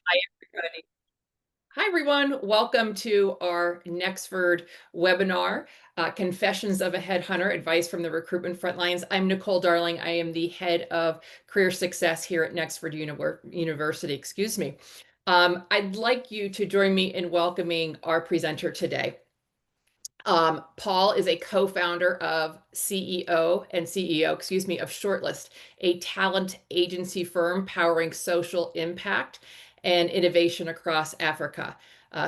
Hi, everybody. Hi, everyone. Welcome to our Nexford webinar, Confessions of a Headhunter, Advice from the Recruitment Front Lines. I'm Nicole Darling. I am the head of career success here at Nexford University. Excuse me. I'd like you to join me in welcoming our presenter today. Paul is a co-founder of CEO, excuse me, of Shortlist, a talent agency firm powering social impact and innovation across Africa,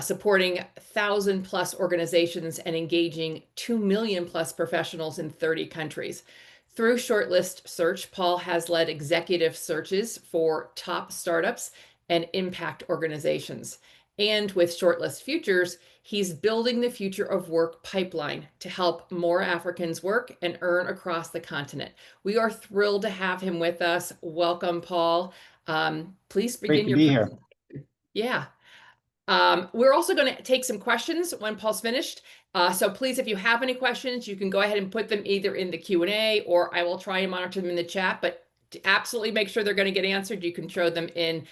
supporting 1,000 plus organizations and engaging 2 million plus professionals in 30 countries. Through Shortlist Search, Paul has led executive searches for top startups and impact organizations. And with Shortlist Futures, he's building the future of work pipeline to help more Africans work and earn across the continent. We are thrilled to have him with us. Welcome, Paul. Please Great begin to your be here. presentation. Yeah. We're also going to take some questions when Paul's finished. So please, if you have any questions, you can go ahead and put them either in the Q&A or I will try and monitor them in the chat, but to absolutely make sure they're going to get answered, you can throw them in,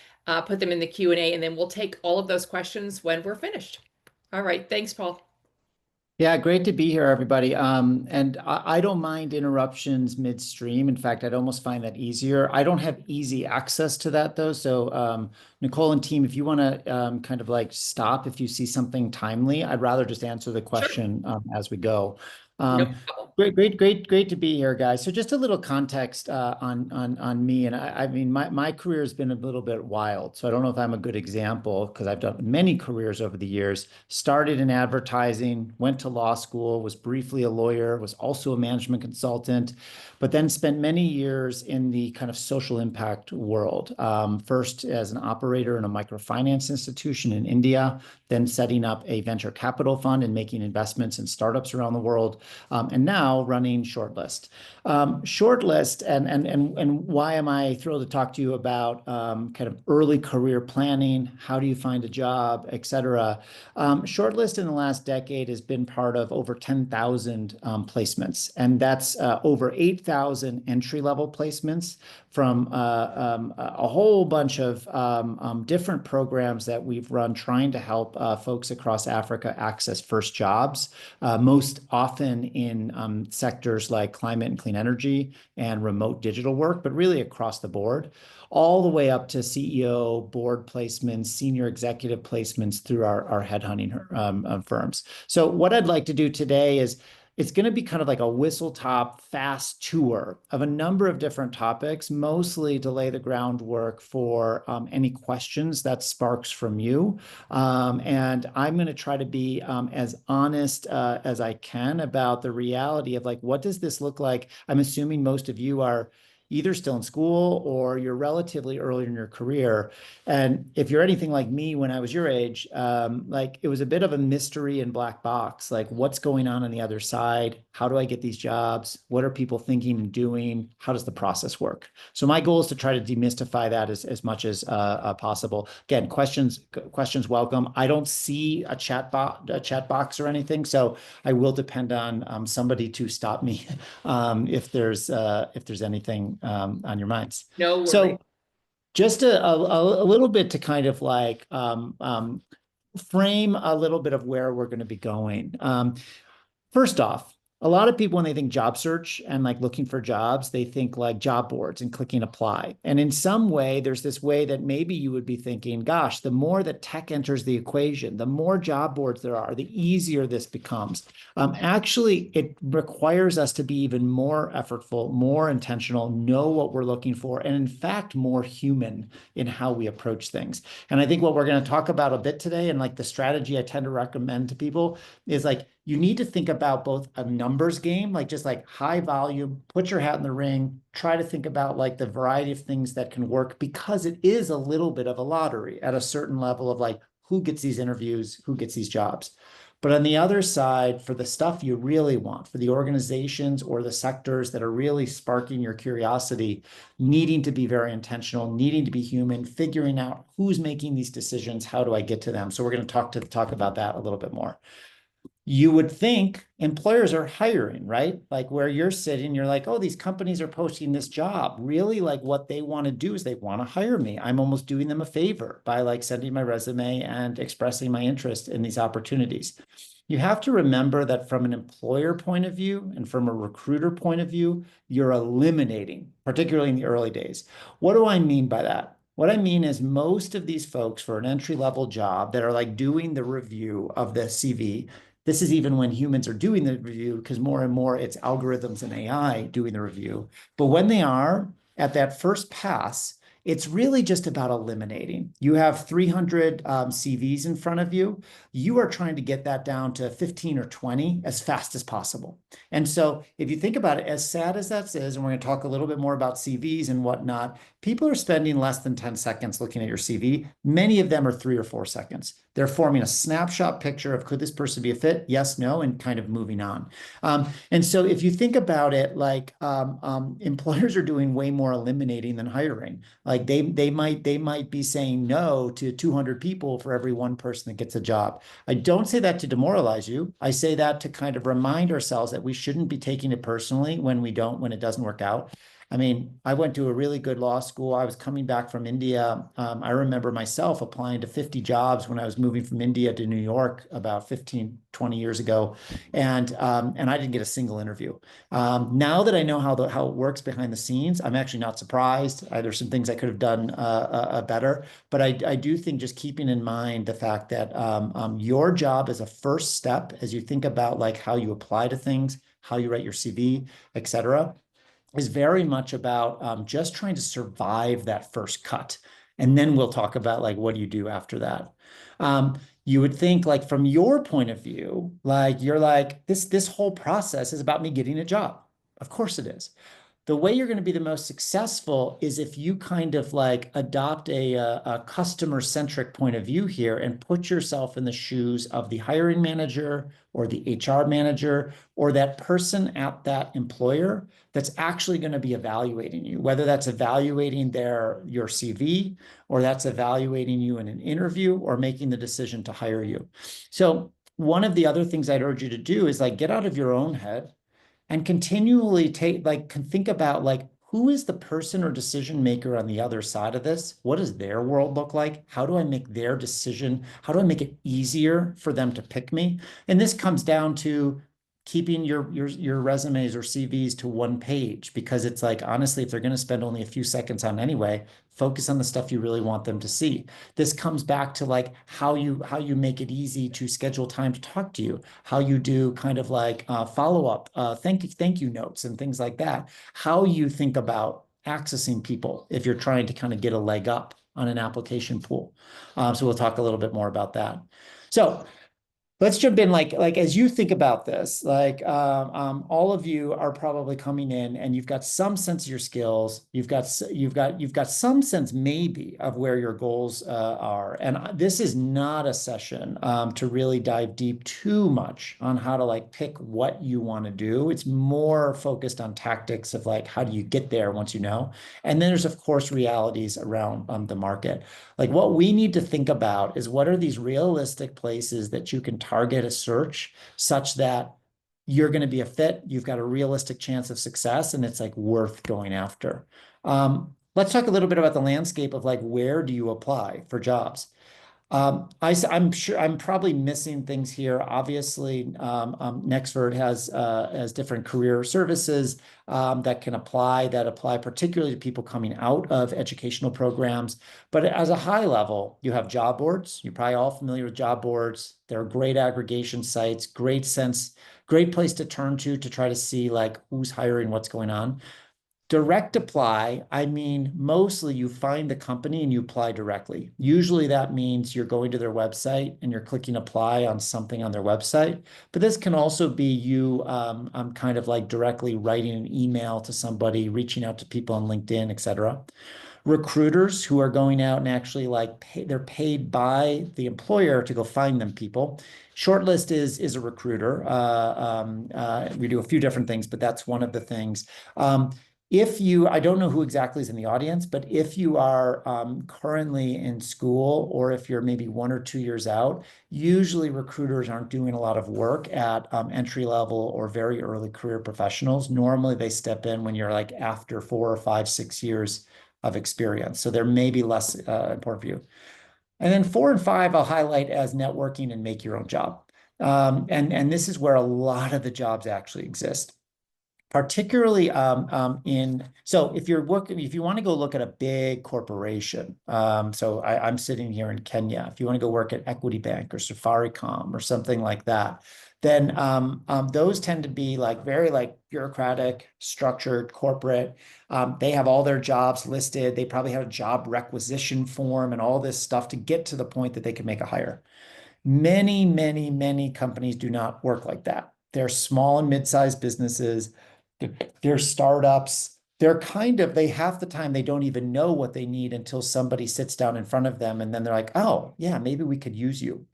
put them in the Q&A, and then we'll take all of those questions when we're finished. All right. Thanks, Paul. Yeah, great to be here, everybody. And I don't mind interruptions midstream. In fact, I'd almost find that easier. I don't have easy access to that, though. So, Nicole and team, if you want to kind of like stop if you see something timely, I'd rather just answer the Sure. question as we go. No Um, problem. great to be here, guys. So just a little context on me, and I mean my career has been a little bit wild. So I don't know if I'm a good example because I've done many careers over the years. Started in advertising, went to law school, was briefly a lawyer, was also a management consultant, but then spent many years in the kind of social impact world. First as an operator in a microfinance institution in India, then setting up a venture capital fund and making investments in startups around the world, and now running Shortlist. Shortlist, and why am I thrilled to talk to you about kind of early career planning, how do you find a job, et cetera. Shortlist in the last decade has been part of over 10,000 placements, and that's over 8,000 entry-level placements from a whole bunch of different programs that we've run trying to help folks across Africa access first jobs, most often in sectors like climate and clean energy and remote digital work, but really across the board, all the way up to CEO, board placements, senior executive placements through our headhunting firms. So what I'd like to do today is it's going to be kind of like a whistle-top fast tour of a number of different topics, mostly to lay the groundwork for any questions that sparks from you. And I'm going to try to be as honest as I can about the reality of like, what does this look like? I'm assuming most of you are either still in school or you're relatively early in your career. And if you're anything like me when I was your age, like it was a bit of a mystery and black box, like what's going on the other side? How do I get these jobs? What are people thinking and doing? How does the process work? So my goal is to try to demystify that as much as possible. Again, questions welcome. I don't see a chat box or anything, so I will depend on somebody to stop me if there's anything on your minds. No worries. So just a little bit to kind of like frame a little bit of where we're going to be going. First off, a lot of people, when they think job search and like looking for jobs, they think like job boards and clicking apply. And in some way, there's this way that maybe you would be thinking, gosh, the more that tech enters the equation, the more job boards there are, the easier this becomes. Actually, it requires us to be even more effortful, more intentional, know what we're looking for, and in fact, more human in how we approach things. And I think what we're going to talk about a bit today, and like the strategy I tend to recommend to people, is like you need to think about both a numbers game, like just like high volume, put your hat in the ring, try to think about like the variety of things that can work because it is a little bit of a lottery at a certain level of like who gets these interviews, who gets these jobs. But on the other side, for the stuff you really want, for the organizations or the sectors that are really sparking your curiosity, needing to be very intentional, needing to be human, figuring out who's making these decisions, how do I get to them? So we're going to talk about that a little bit more. You would think employers are hiring, right? Like where you're sitting, you're like, oh, these companies are posting this job. Really, like what they want to do is they want to hire me. I'm almost doing them a favor by like sending my resume and expressing my interest in these opportunities. You have to remember that from an employer point of view and from a recruiter point of view, you're eliminating, particularly in the early days. What do I mean by that? What I mean is most of these folks for an entry level job that are like doing the review of the CV, this is even when humans are doing the review, because more and more it's algorithms and AI doing the review. But when they are at that first pass, it's really just about eliminating. You have 300 CVs in front of you. You are trying to get that down to 15 or 20 as fast as possible. And so if you think about it, as sad as that is, and we're going to talk a little bit more about CVs and whatnot, people are spending less than 10 seconds looking at your CV. Many of them are 3 or 4 seconds. They're forming a snapshot picture of could this person be a fit? Yes, no, and kind of moving on. And so if you think about it, like employers are doing way more eliminating than hiring. Like they might be saying no to 200 people for every one person that gets a job. I don't say that to demoralize you. I say that to kind of remind ourselves that we shouldn't be taking it personally when it doesn't work out. I mean, I went to a really good law school. I was coming back from India. I remember myself applying to 50 jobs when I was moving from India to New York about 15, 20 years ago. And I didn't get a single interview. Now that I know how it works behind the scenes, I'm actually not surprised. There's some things I could have done better. But I do think just keeping in mind the fact that your job is a first step as you think about like how you apply to things, how you write your CV, et cetera, is very much about just trying to survive that first cut. And then we'll talk about like, what do you do after that? You would think like from your point of view, like you're like, this whole process is about me getting a job. Of course it is. The way you're going to be the most successful is if you kind of like adopt a customer-centric point of view here and put yourself in the shoes of the hiring manager or the HR manager or that person at that employer that's actually going to be evaluating you, whether that's evaluating your CV or that's evaluating you in an interview or making the decision to hire you. So one of the other things I'd urge you to do is like get out of your own head and continually think about like who is the person or decision maker on the other side of this? What does their world look like? How do I make their decision? How do I make it easier for them to pick me? And this comes down to keeping your resumes or CVs to one page because it's like honestly, if they're going to spend only a few seconds on anyway, focus on the stuff you really want them to see. This comes back to like how you make it easy to schedule time to talk to you, how you do kind of like follow up, thank you notes and things like that, how you think about accessing people if you're trying to kind of get a leg up on an application pool. So we'll talk a little bit more about that. So let's jump in like as you think about this, like all of you are probably coming in and you've got some sense of your skills. You've got some sense maybe of where your goals are. And this is not a session to really dive deep too much on how to like pick what you want to do. It's more focused on tactics of like how do you get there once you know. And then there's of course realities around the market. Like what we need to think about is what are these realistic places that you can target a search such that you're going to be a fit, you've got a realistic chance of success, and it's like worth going after. Let's talk a little bit about the landscape of like where do you apply for jobs? I'm sure I'm probably missing things here. Obviously, Nexvert has different career services that apply particularly to people coming out of educational programs. But as a high level, you have job boards. You're probably all familiar with job boards. They're great aggregation sites, great place to turn to try to see like who's hiring, what's going on. Direct apply, I mean, mostly you find the company and you apply directly. Usually that means you're going to their website and you're clicking apply on something on their website. But this can also be you kind of like directly writing an email to somebody, reaching out to people on LinkedIn, et cetera. Recruiters who are going out and actually they're paid by the employer to go find them people. Shortlist is a recruiter. We do a few different things, but that's one of the things. If you, I don't know who exactly is in the audience, but if you are currently in school or if you're maybe 1 or 2 years out, usually recruiters aren't doing a lot of work at entry level or very early career professionals. Normally they step in when you're like after 4 or 5, 6 years of experience. So they're maybe less important for you. And then 4 and 5, I'll highlight as networking and make your own job. And this is where a lot of the jobs actually exist, particularly so if you're working, if you want to go look at a big corporation, so I'm sitting here in Kenya. If you want to go work at Equity Bank or Safaricom or something like that, then those tend to be like very like bureaucratic, structured, corporate. They have all their jobs listed. They probably have a job requisition form and all this stuff to get to the point that they can make a hire. Many companies do not work like that. They're small and mid-sized businesses. They're startups. They're kind of, they half the time they don't even know what they need until somebody sits down in front of them and then they're like, oh, yeah, maybe we could use you.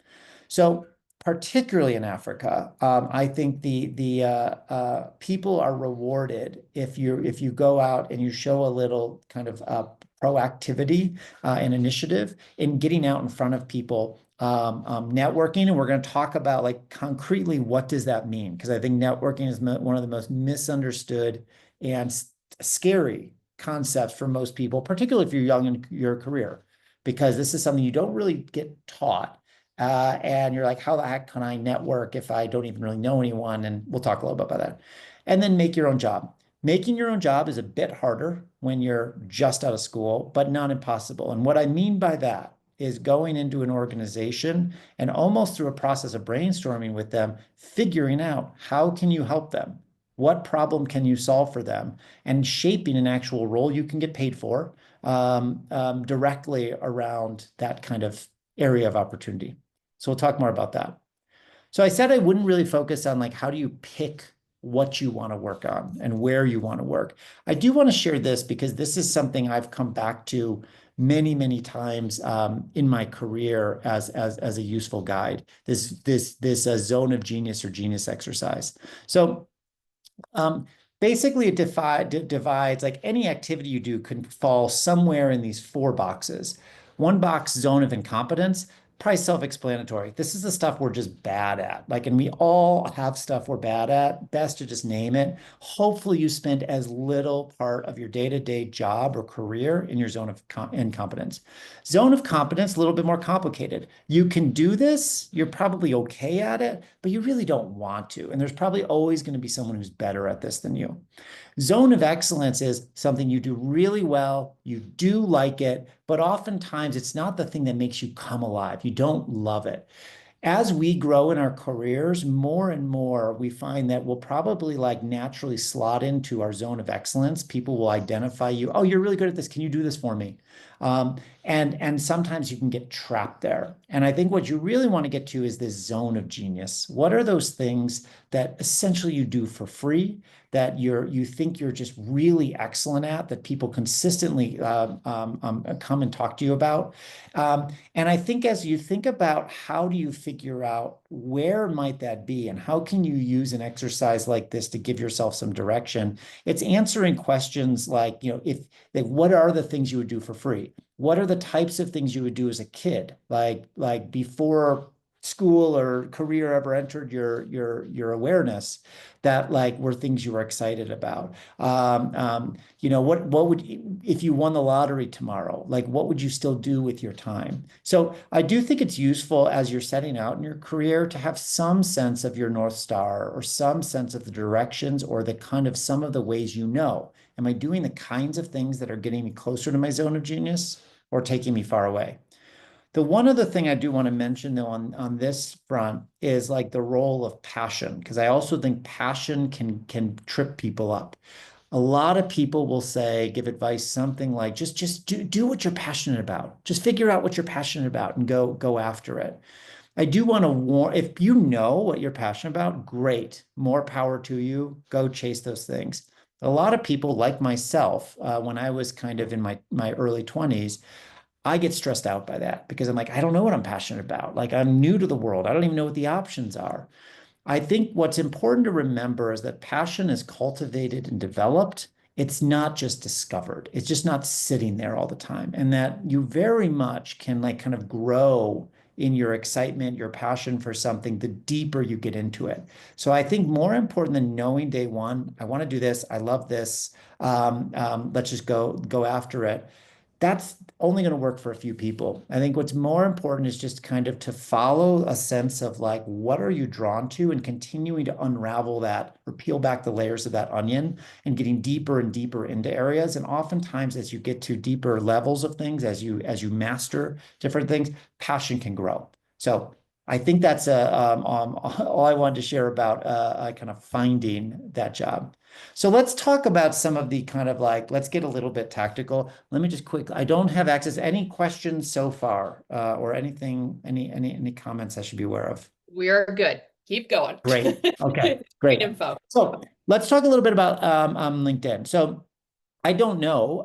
So particularly in Africa, I think the people are rewarded if you go out and you show a little kind of proactivity and initiative in getting out in front of people, networking. And we're going to talk about like concretely what does that mean? Because I think networking is one of the most misunderstood and scary concepts for most people, particularly if you're young in your career, because this is something you don't really get taught. And you're like, how the heck can I network if I don't even really know anyone? And we'll talk a little bit about that. And then make your own job. Making your own job is a bit harder when you're just out of school, but not impossible. And what I mean by that is going into an organization and almost through a process of brainstorming with them, figuring out how can you help them? What problem can you solve for them? And shaping an actual role you can get paid for directly around that kind of area of opportunity. So we'll talk more about that. So I said I wouldn't really focus on like how do you pick what you want to work on and where you want to work. I do want to share this because this is something I've come back to many times in my career as a useful guide. This zone of genius or genius exercise. So basically, it divides like any activity you do can fall somewhere in these 4 boxes. One box, zone of incompetence, probably self-explanatory. This is the stuff we're just bad at. Like, and we all have stuff we're bad at. Best to just name it. Hopefully, you spend as little part of your day-to-day job or career in your zone of incompetence. Zone of competence, a little bit more complicated. You can do this, you're probably okay at it, but you really don't want to. And there's probably always going to be someone who's better at this than you. Zone of excellence is something you do really well, you do like it, but oftentimes it's not the thing that makes you come alive. You don't love it. As we grow in our careers, more and more we find that we'll probably like naturally slot into our zone of excellence. People will identify you. Oh, you're really good at this. Can you do this for me? And sometimes you can get trapped there. And I think what you really want to get to is this zone of genius. What are those things that essentially you do for free, that you think you're just really excellent at, that people consistently come and talk to you about? And I think as you think about how do you figure out where might that be and how can you use an exercise like this to give yourself some direction, it's answering questions like, if like, what are the things you would do for free? What are the types of things you would do as a kid, like before school or career ever entered your awareness, that like were things you were excited about? What would, if you won the lottery tomorrow, like what would you still do with your time? So I do think it's useful as you're setting out in your career to have some sense of your North Star or some sense of the directions or the kind of some of the ways am I doing the kinds of things that are getting me closer to my zone of genius or taking me far away? The one other thing I do want to mention, though, on this front is like the role of passion, because I also think passion can trip people up. A lot of people will say, give advice, something like just do what you're passionate about. Just figure out what you're passionate about and go after it. I do want to warn, if you know what you're passionate about, great, more power to you. Go chase those things. A lot of people, like myself, when I was kind of in my early 20s, I get stressed out by that because I'm like, I don't know what I'm passionate about. Like, I'm new to the world. I don't even know what the options are. I think what's important to remember is that passion is cultivated and developed. it's not just discovered. It's just not sitting there all the time. And that you very much can like kind of grow in your excitement, your passion for something, the deeper you get into it. So I think more important than knowing day one, I want to do this, I love this, let's just go after it. That's only going to work for a few people. I think what's more important is just kind of to follow a sense of like, what are you drawn to, and continuing to unravel that or peel back the layers of that onion and getting deeper and deeper into areas. And oftentimes, as you get to deeper levels of things, as you master different things, passion can grow. So I think that's all I wanted to share about kind of finding that job. So let's talk about some of the kind of like, let's get a little bit tactical. Let me just quick, I don't have access. Any questions so far, or anything, any comments I should be aware of? We're good. Keep going. Great. Okay, Great great. info. So let's talk a little bit about LinkedIn. So I don't know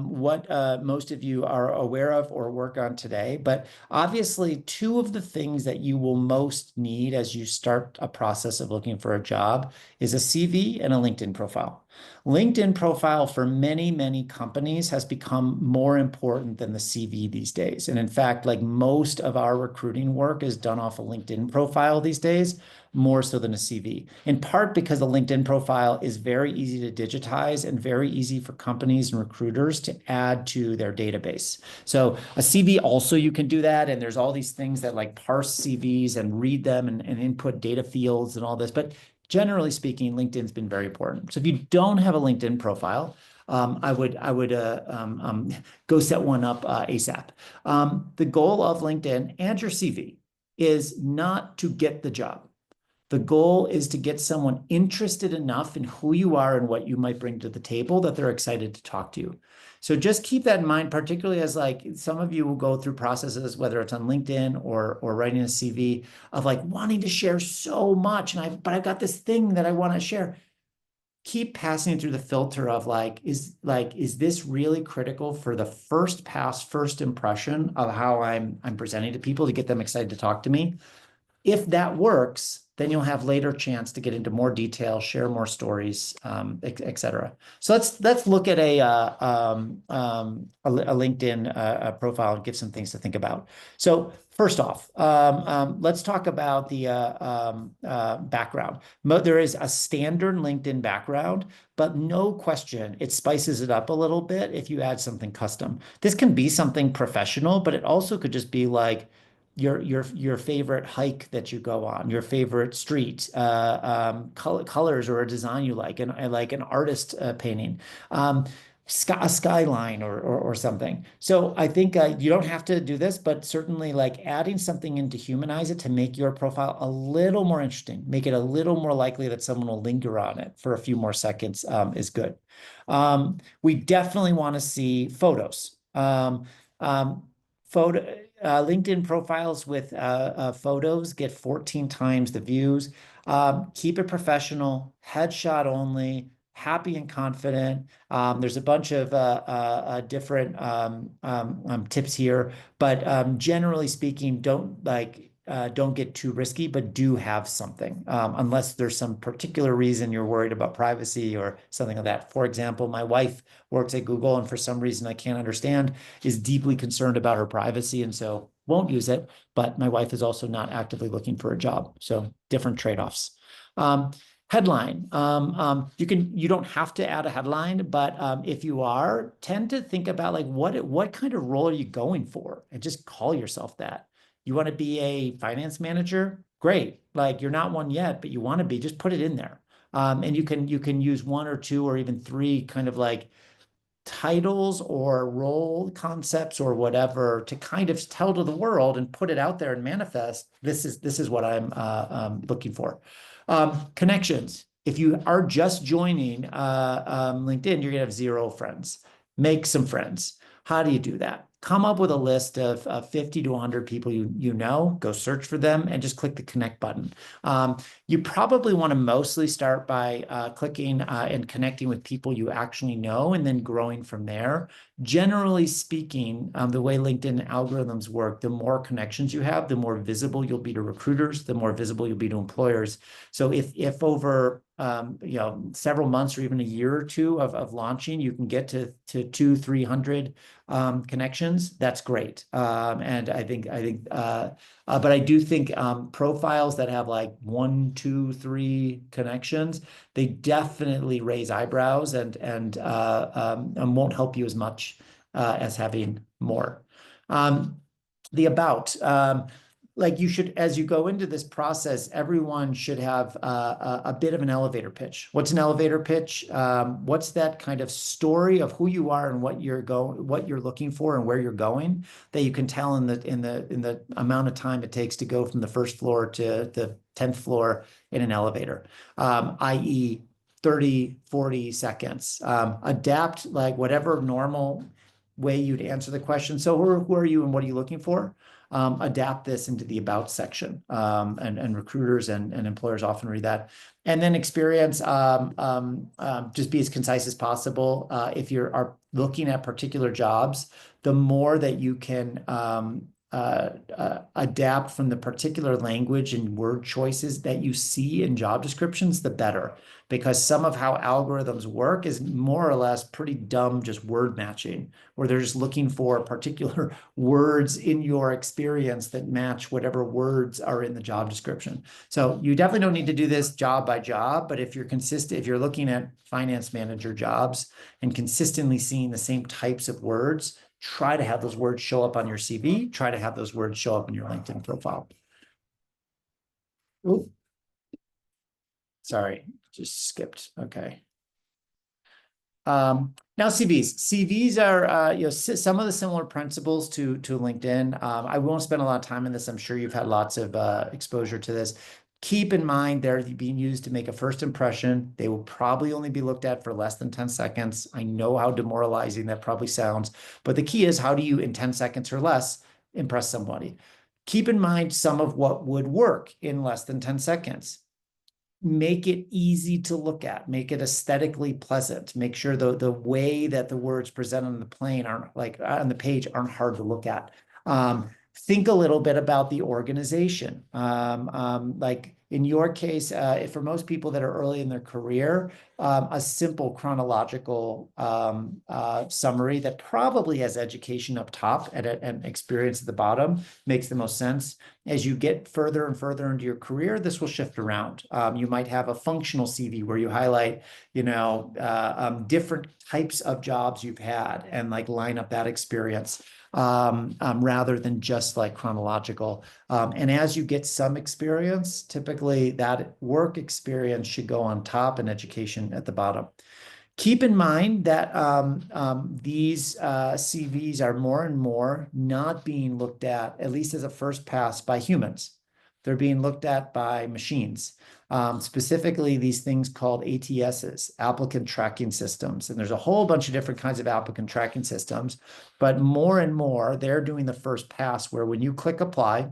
what most of you are aware of or work on today, but obviously, two of the things that you will most need as you start a process of looking for a job is a CV and a LinkedIn profile. LinkedIn profile for many, many companies has become more important than the CV these days. And in fact, like most of our recruiting work is done off a LinkedIn profile these days, more so than a CV, in part because a LinkedIn profile is very easy to digitize and very easy for companies and recruiters to add to their database. So a CV also, you can do that. And there's all these things that like parse CVs and read them and input data fields and all this. But generally speaking, LinkedIn's been very important. So if you don't have a LinkedIn profile, I would go set one up ASAP. The goal of LinkedIn and your CV is not to get the job. The goal is to get someone interested enough in who you are and what you might bring to the table that they're excited to talk to you. So just keep that in mind, particularly as like some of you will go through processes, whether it's on LinkedIn or writing a CV, of like wanting to share so much, but I've got this thing that I want to share. Keep passing through the filter of is this really critical for the first pass, first impression of how I'm presenting to people to get them excited to talk to me? If that works, then you'll have later chance to get into more detail, share more stories, et cetera. So let's look at a LinkedIn profile and give some things to think about. So first off, let's talk about the background. There is a standard LinkedIn background, but no question, it spices it up a little bit if you add something custom. This can be something professional, but it also could just be like your favorite hike that you go on, your favorite street, colors or a design you like, and I like an artist painting, a skyline or something. So I think you don't have to do this, but certainly like adding something in to humanize it to make your profile a little more interesting, make it a little more likely that someone will linger on it for a few more seconds is good. We definitely want to see photos. Photo LinkedIn profiles with photos get 14 times the views. Keep it professional, headshot only, happy and confident. There's a bunch of different tips here, but generally speaking, don't get too risky, but do have something, unless there's some particular reason you're worried about privacy or something like that. For example, my wife works at Google, and for some reason I can't understand, is deeply concerned about her privacy, and so won't use it. But my wife is also not actively looking for a job, so different trade-offs. Headline. You don't have to add a headline, but if you are, tend to think about like what kind of role are you going for, and just call yourself that. You want to be a finance manager? Great. Like you're not one yet, but you want to be, just put it in there. And you can use one or two or even three kind of like titles or role concepts or whatever to kind of tell to the world and put it out there and manifest. This is what I'm looking for. Connections. If you are just joining LinkedIn, you're gonna have zero friends. Make some friends. How do you do that? come up with a list of 50 to 100 people you know, go search for them, and just click the connect button. You probably want to mostly start by clicking and connecting with people you actually know, and then growing from there. Generally speaking, the way LinkedIn algorithms work, the more connections you have, the more visible you'll be to recruiters, the more visible you'll be to employers. So if over several months or even a year or two of launching, you can get to 200-300 connections, that's great. And but I do think profiles that have like 1, 2, 3 connections, they definitely raise eyebrows and won't help you as much as having more. The about. Like you should, as you go into this process, everyone should have a bit of an elevator pitch. What's an elevator pitch? What's that kind of story of who you are and what you're looking for and where you're going, that you can tell in the amount of time it takes to go from the first floor to the 10th floor in an elevator, i.e. 30, 40 seconds. Adapt like whatever normal way you'd answer the question. So who are you and what are you looking for? Adapt this into the about section. And recruiters and employers often read that. And then experience, just be as concise as possible. If you are looking at particular jobs, the more that you can adapt from the particular language and word choices that you see in job descriptions, the better. Because some of how algorithms work is more or less pretty dumb, just word matching, where they're just looking for particular words in your experience that match whatever words are in the job description. So you definitely don't need to do this job by job, but if you're consistent, if you're looking at finance manager jobs and consistently seeing the same types of words, try to have those words show up on your CV, try to have those words show up in your LinkedIn profile. Ooh. Sorry, just skipped. Okay. Now CVs. CVs are some of the similar principles to LinkedIn. I won't spend a lot of time on this. I'm sure you've had lots of exposure to this. Keep in mind they're being used to make a first impression. They will probably only be looked at for less than 10 seconds. I know how demoralizing that probably sounds, but the key is, how do you, in 10 seconds or less, impress somebody? Keep in mind some of what would work in less than 10 seconds. Make it easy to look at, make it aesthetically pleasant, make sure the way that the words present on the plane aren't like on the page aren't hard to look at. Think a little bit about the organization. Like in your case, for most people that are early in their career, a simple chronological summary that probably has education up top and experience at the bottom makes the most sense. As you get further and further into your career, this will shift around. You might have a functional CV where you highlight, different types of jobs you've had and like line up that experience. Rather than just like chronological. And as you get some experience, typically that work experience should go on top and education at the bottom. Keep in mind that these CVs are more and more not being looked at least as a first pass, by humans. They're being looked at by machines. Specifically these things called ATSs, applicant tracking systems. And there's a whole bunch of different kinds of applicant tracking systems, but more and more they're doing the first pass, where when you click apply,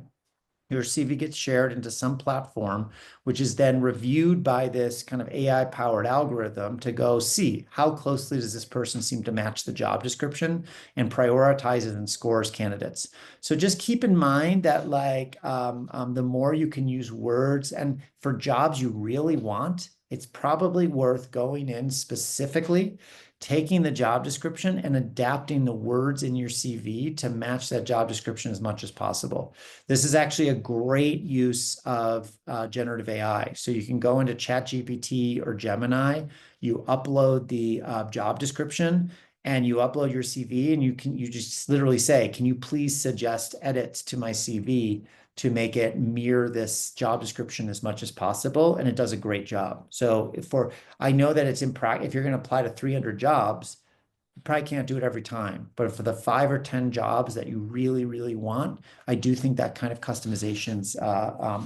your CV gets shared into some platform, which is then reviewed by this kind of AI-powered algorithm to go see how closely does this person seem to match the job description, and prioritizes and scores candidates. So just keep in mind that the more you can use words, and for jobs you really want, it's probably worth going in specifically, taking the job description and adapting the words in your CV to match that job description as much as possible. This is actually a great use of generative AI. So you can go into ChatGPT or Gemini, you upload the job description, and you upload your CV, and you just literally say, can you please suggest edits to my CV to make it mirror this job description as much as possible, and it does a great job. So I know that it's if you're going to apply to 300 jobs, You probably can't do it every time, but for the 5 or 10 jobs that you really, really want, I do think that kind of customization's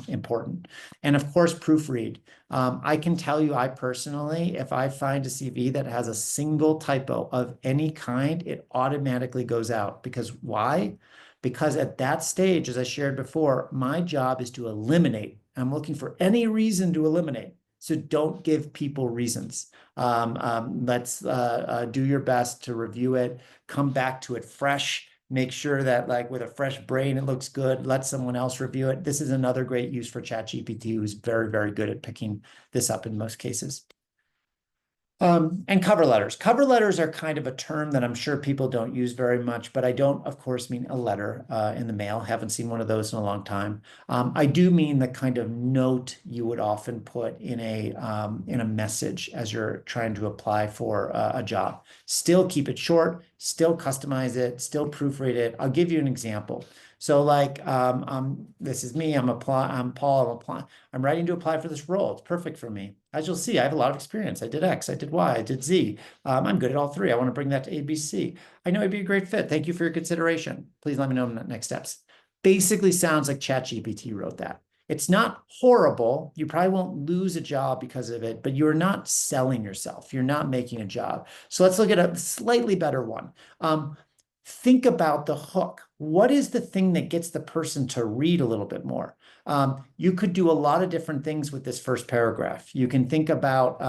important. And of course, proofread. I can tell you, I personally, if I find a CV that has a single typo of any kind, it automatically goes out. Because why? Because at that stage, as I shared before, my job is to eliminate. I'm looking for any reason to eliminate. So don't give people reasons. Let's do your best to review it, come back to it fresh, make sure that like with a fresh brain, it looks good. Let someone else review it. This is another great use for ChatGPT, who's very, very good at picking this up in most cases. And cover letters. Cover letters are kind of a term that I'm sure people don't use very much, but I don't, of course, mean a letter in the mail. Haven't seen one of those in a long time. I do mean the kind of note you would often put in a message as you're trying to apply for a job. Still keep it short, still customize it, still proofread it. I'll give you an example. So like, this is me, I'm Paul, I'm writing to apply for this role. It's perfect for me. As you'll see, I have a lot of experience. I did X, I did Y, I did Z. I'm good at all three. I want to bring that to ABC. I know I'd be a great fit. Thank you for your consideration. Please let me know next steps. Basically sounds like ChatGPT wrote that. It's not horrible. You probably won't lose a job because of it, but you're not selling yourself. You're not making a job. So let's look at a slightly better one. Think about the hook. What is the thing that gets the person to read a little bit more? You could do a lot of different things with this first paragraph. You can think about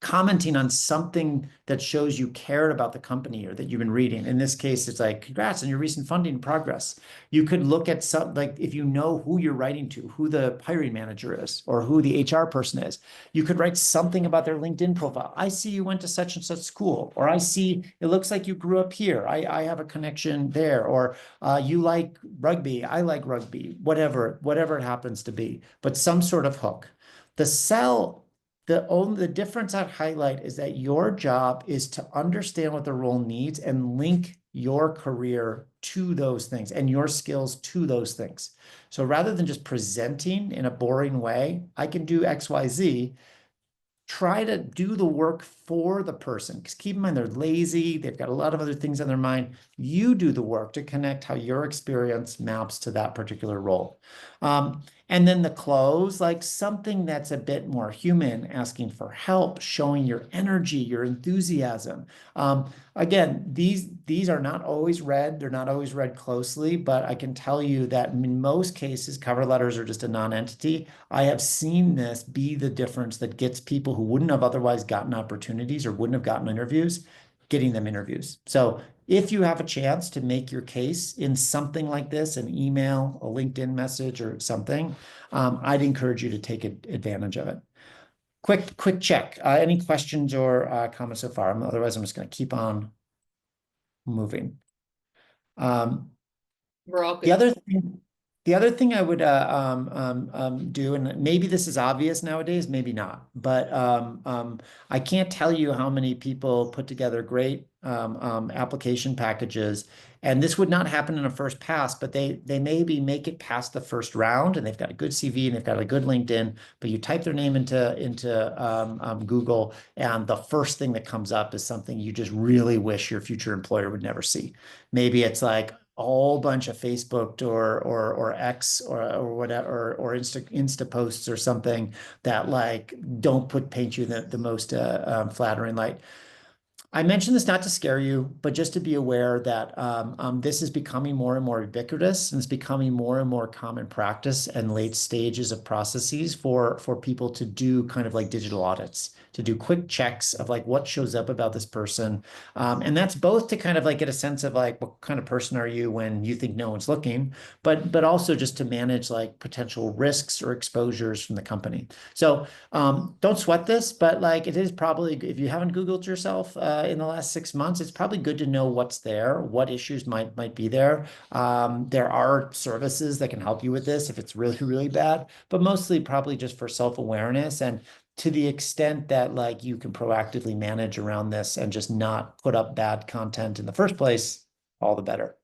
commenting on something that shows you cared about the company or that you've been reading. In this case, it's like, congrats on your recent funding progress. You could look at some, like if you know who you're writing to, who the hiring manager is, or who the HR person is, you could write something about their LinkedIn profile. I see you went to such and such school, or I see it looks like you grew up here. I have a connection there, or you like rugby. I like rugby, whatever it happens to be, but some sort of hook. The difference I'd highlight is that your job is to understand what the role needs and link your career to those things and your skills to those things. So rather than just presenting in a boring way, I can do X, Y, Z. Try to do the work for the person. Because keep in mind, they're lazy. They've got a lot of other things on their mind. You do the work to connect how your experience maps to that particular role. And then the close, like something that's a bit more human, asking for help, showing your energy, your enthusiasm. Again, these are not always read. They're not always read closely, but I can tell you that in most cases, cover letters are just a non-entity. I have seen this be the difference that gets people who wouldn't have otherwise gotten opportunities or wouldn't have gotten interviews, getting them interviews. So if you have a chance to make your case in something like this, an email, a LinkedIn message, or something, I'd encourage you to take advantage of it. Quick check. Any questions or comments so far? Otherwise, I'm just going to keep on moving. We're all The good. other thing I would do, and maybe this is obvious nowadays, maybe not, but I can't tell you how many people put together great application packages, and this would not happen in a first pass, but they maybe make it past the first round, and they've got a good CV and they've got a good LinkedIn, but you type their name into Google, and the first thing that comes up is something you just really wish your future employer would never see. Maybe it's like a whole bunch of Facebook or X or whatever or Insta posts or something that like don't paint you the most flattering light. I mention this not to scare you, but just to be aware that this is becoming more and more ubiquitous, and it's becoming more and more common practice and late stages of processes for people to do kind of like digital audits, to do quick checks of like what shows up about this person. And that's both to kind of like get a sense of like what kind of person are you when you think no one's looking, but also just to manage like potential risks or exposures from the company. So don't sweat this, but like it is probably, if you haven't Googled yourself in the last 6 months, it's probably good to know what's there, what issues might be there. There are services that can help you with this if it's really, really bad, but mostly probably just for self-awareness, and to the extent that like you can proactively manage around this and just not put up bad content in the first place, all the better.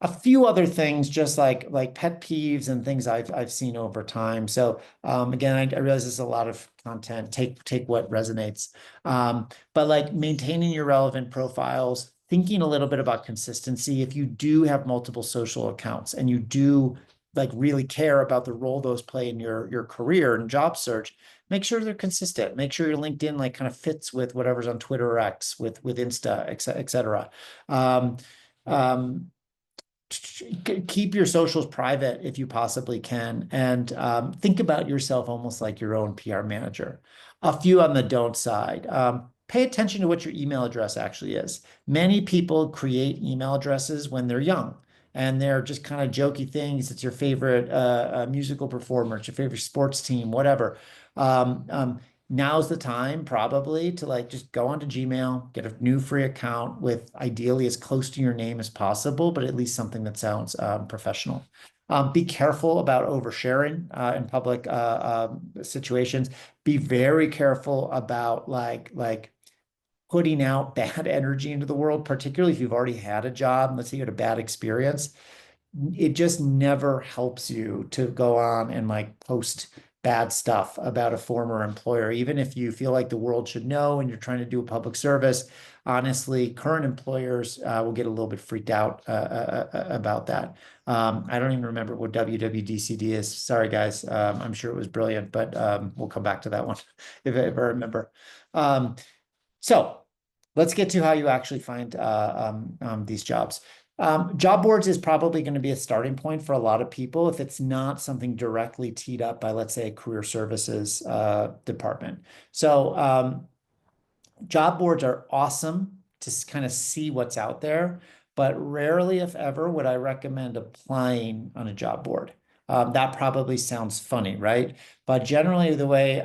A few other things, just like pet peeves and things I've seen over time. So again, I realize there's a lot of content. Take what resonates. But like maintaining your relevant profiles, thinking a little bit about consistency. If you do have multiple social accounts and you do like really care about the role those play in your career and job search, make sure they're consistent. Make sure your LinkedIn like kind of fits with whatever's on Twitter or X, with Insta, et cetera. Um, um, keep your socials private if you possibly can, and think about yourself almost like your own PR manager. A few on the don't side. Pay attention to what your email address actually is. Many people create email addresses when they're young, and they're just kind of jokey things. It's your favorite musical performer, it's your favorite sports team, whatever. Um, um, Now's the time probably to like just go onto Gmail, get a new free account with ideally as close to your name as possible, but at least something that sounds professional. Be careful about oversharing in public situations. Be very careful about like putting out bad energy into the world, particularly if you've already had a job. Let's say you had a bad experience, it just never helps you to go on and like post bad stuff about a former employer, even if you feel like the world should know and you're trying to do a public service. Honestly, current employers will get a little bit freaked out about that. I don't even remember what WWDCD is. Sorry, guys. I'm sure it was brilliant, but we'll come back to that one if I remember. Um, so let's get to how you actually find these jobs. Job boards is probably going to be a starting point for a lot of people if it's not something directly teed up by, let's say, a career services department. So job boards are awesome to kind of see what's out there, but rarely, if ever, would I recommend applying on a job board. That probably sounds funny, right? But generally, the way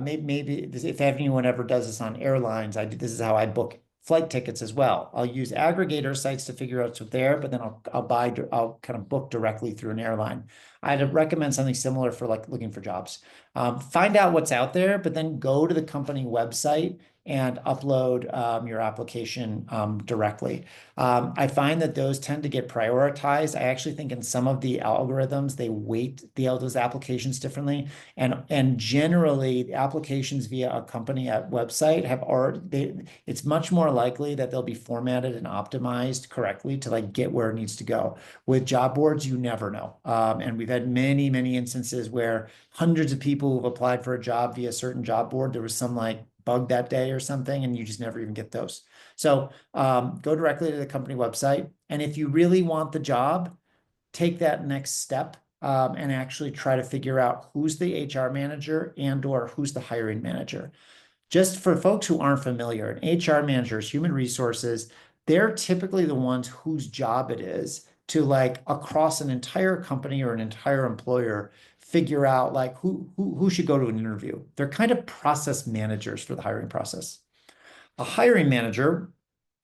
maybe if anyone ever does this on airlines, this is how I book flight tickets as well. I'll use aggregator sites to figure out what's there, but then I'll kind of book directly through an airline. I'd recommend something similar for like looking for jobs. Find out what's out there, but then go to the company website and upload your application directly. I find that those tend to get prioritized. I actually think in some of the algorithms, they weight those applications differently. And generally, applications via a company at website it's much more likely that they'll be formatted and optimized correctly to like get where it needs to go. With job boards, you never know. And we've had many, many instances where hundreds of people who've applied for a job via a certain job board, there was some like bug that day or something, and you just never even get those. So go directly to the company website. And if you really want the job, take that next step and actually try to figure out who's the HR manager and or who's the hiring manager. Just for folks who aren't familiar, an HR manager is human resources. They're typically the ones whose job it is to like across an entire company or an entire employer figure out like who should go to an interview. They're kind of process managers for the hiring process. A hiring manager,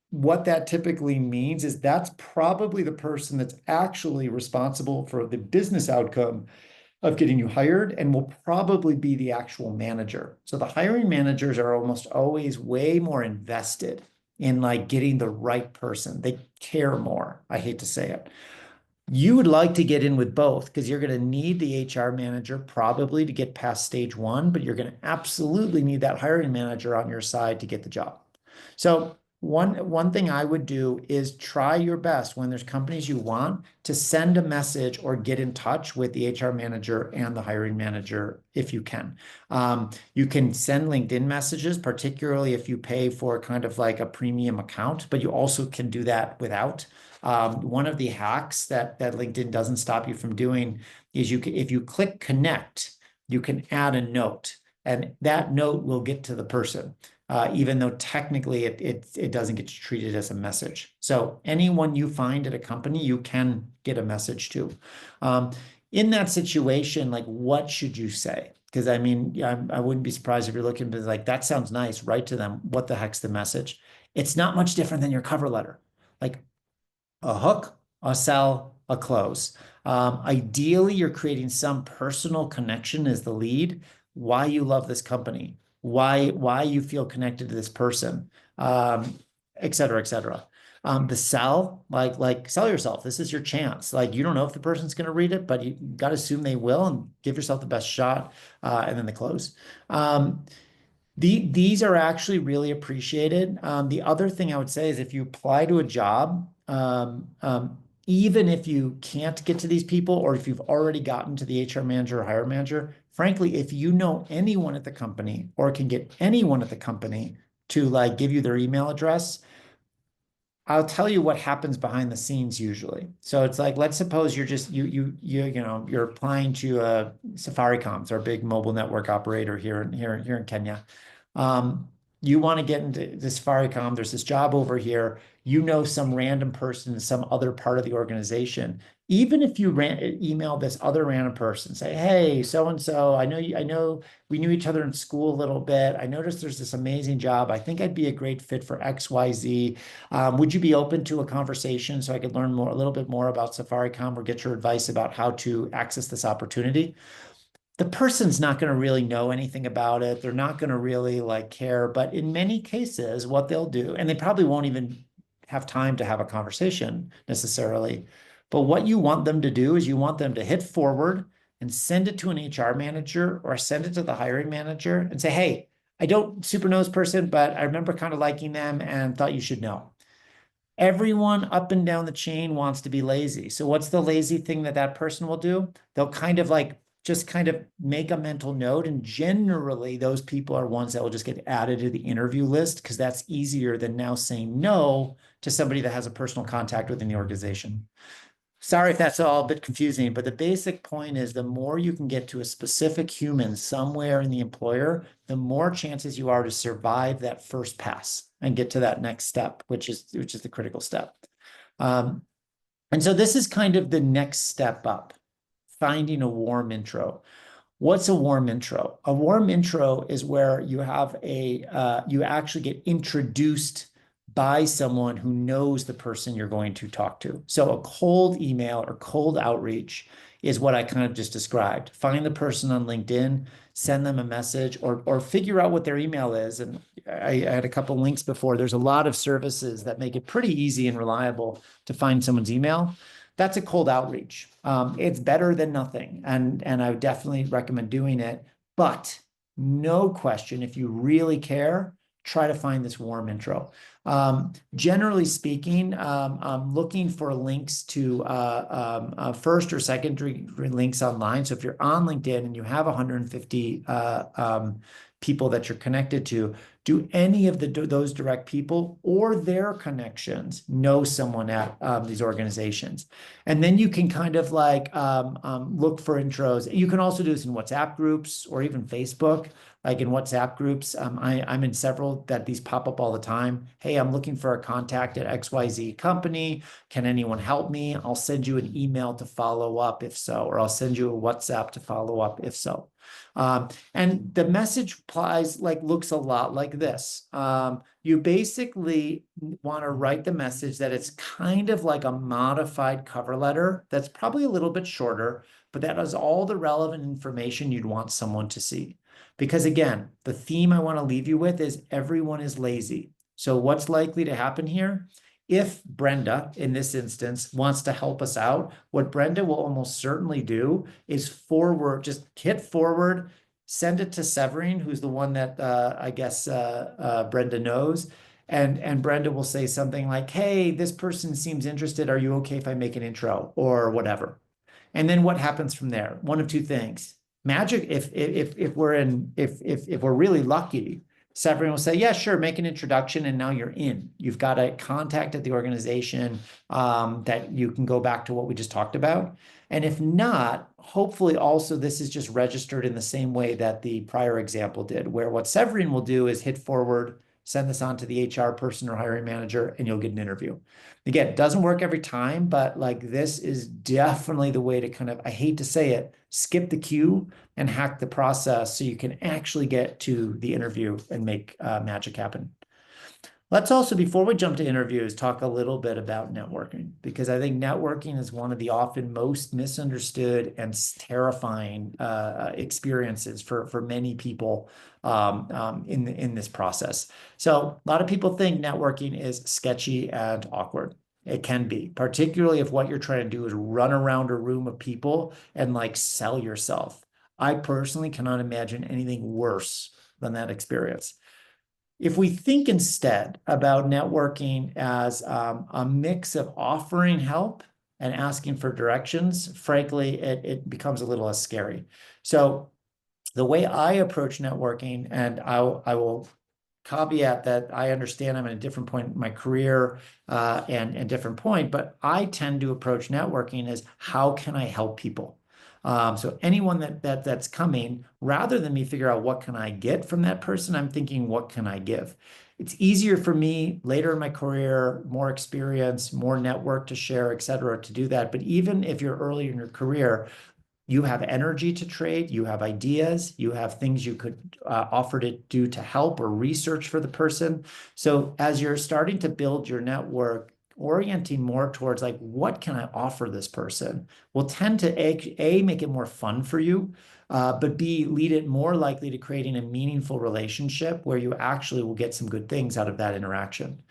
what that typically means is that's probably the person that's actually responsible for the business outcome of getting you hired and will probably be the actual manager. So the hiring managers are almost always way more invested in like getting the right person. They care more. I hate to say it. You would like to get in with both because you're going to need the HR manager probably to get past stage one, but you're going to absolutely need that hiring manager on your side to get the job. So one thing I would do is try your best when there's companies you want to send a message or get in touch with the HR manager and the hiring manager if you can. You can send LinkedIn messages, particularly if you pay for kind of like a premium account, but you also can do that without. One of the hacks that LinkedIn doesn't stop you from doing is if you click connect, you can add a note, and that note will get to the person. Even though technically it doesn't get treated as a message. So anyone you find at a company, you can get a message to. In that situation, like what should you say? Because I mean, I wouldn't be surprised if you're looking, but like that sounds nice. Write to them. What the heck's the message? It's not much different than your cover letter. Like a hook, a sell, a close. Ideally, you're creating some personal connection as the lead, why you love this company, why you feel connected to this person, et cetera, et cetera. The sell, like sell yourself. This is your chance. Like you don't know if the person's going to read it, but you got to assume they will and give yourself the best shot. And then the close. These are actually really appreciated. The other thing I would say is if you apply to a job, even if you can't get to these people, or if you've already gotten to the HR manager or hiring manager, frankly, if you know anyone at the company or can get anyone at the company to like give you their email address, I'll tell you what happens behind the scenes usually. So it's like, let's suppose you're just you're applying to Safaricom, our big mobile network operator here in Kenya. You want to get into this Safaricom. There's this job over here. You know some random person in some other part of the organization. Even if you email this other random person, say, "Hey, so and so, I know we knew each other in school a little bit. I noticed there's this amazing job. I think I'd be a great fit for XYZ. Would you be open to a conversation so I could learn a little bit more about Safaricom or get your advice about how to access this opportunity?" The person's not going to really know anything about it. They're not going to really like care. But in many cases, what they'll do, and they probably won't even have time to have a conversation necessarily. But what you want them to do is you want them to hit forward and send it to an HR manager or send it to the hiring manager and say, "Hey, I don't super know this person, but I remember kind of liking them and thought you should know." Everyone up and down the chain wants to be lazy. So what's the lazy thing that that person will do? They'll kind of like just kind of make a mental note. And generally, those people are ones that will just get added to the interview list because that's easier than now saying no to somebody that has a personal contact within the organization. Sorry if that's all a bit confusing, but the basic point is the more you can get to a specific human somewhere in the employer, the more chances you are to survive that first pass and get to that next step, which is the critical step. And so this is kind of the next step up, finding a warm intro. What's a warm intro? A warm intro is where you have you actually get introduced by someone who knows the person you're going to talk to. So a cold email or cold outreach is what I kind of just described. Find the person on LinkedIn, send them a message, or figure out what their email is. And I had a couple links before. There's a lot of services that make it pretty easy and reliable to find someone's email. That's a cold outreach. It's better than nothing, and I would definitely recommend doing it. But no question, if you really care, try to find this warm intro. Generally speaking, I'm looking for links to first or secondary links online. So if you're on LinkedIn and you have 150 people that you're connected to, do any of those direct people or their connections know someone at these organizations? And then you can kind of like look for intros. You can also do this in WhatsApp groups or even Facebook. Like in WhatsApp groups, I'm in several that these pop up all the time. Hey, I'm looking for a contact at XYZ company. Can anyone help me? I'll send you an email to follow up if so, or I'll send you a WhatsApp to follow up if so. And the message looks a lot like this. You basically want to write the message that it's kind of like a modified cover letter that's probably a little bit shorter, but that has all the relevant information you'd want someone to see. Because again, the theme I want to leave you with is everyone is lazy. So what's likely to happen here? If Brenda, in this instance, wants to help us out, what Brenda will almost certainly do is just hit forward, send it to Severine, who's the one that I guess Brenda knows. And Brenda will say something like, "Hey, this person seems interested. Are you okay if I make an intro?" or whatever. And then what happens from there? One of two things. Magic, if we're really lucky, Severin will say, "Yeah, sure, make an introduction," and now you're in. You've got a contact at the organization that you can go back to what we just talked about. And if not, hopefully also this is just registered in the same way that the prior example did, where what Severin will do is hit forward, send this on to the HR person or hiring manager, and you'll get an interview. Again, it doesn't work every time, but like this is definitely the way to kind of, I hate to say it, skip the queue and hack the process so you can actually get to the interview and make magic happen. Let's also, before we jump to interviews, talk a little bit about networking, because I think networking is one of the often most misunderstood and terrifying experiences for many people in this process. So a lot of people think networking is sketchy and awkward. It can be, particularly if what you're trying to do is run around a room of people and like sell yourself. I personally cannot imagine anything worse than that experience. If we think instead about networking as a mix of offering help and asking for directions, frankly, it becomes a little less scary. So the way I approach networking, and I will caveat that I understand I'm at a different point in my career and different point, but I tend to approach networking as how can I help people? So anyone that's coming, rather than me figure out what can I get from that person, I'm thinking, what can I give? It's easier for me later in my career, more experience, more network to share, et cetera, to do that. But even if you're early in your career, you have energy to trade, you have ideas, you have things you could offer to do to help or research for the person. So as you're starting to build your network, orienting more towards like, what can I offer this person will tend to A, make it more fun for you, but B, lead it more likely to creating a meaningful relationship where you actually will get some good things out of that interaction.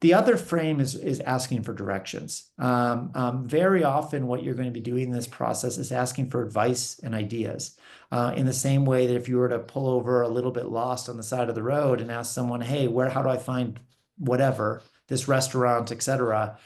The other frame is asking for directions. Very often, what you're going to be doing in this process is asking for advice and ideas. In the same way that if you were to pull over a little bit lost on the side of the road and ask someone, "Hey, how do I find whatever this restaurant, etc."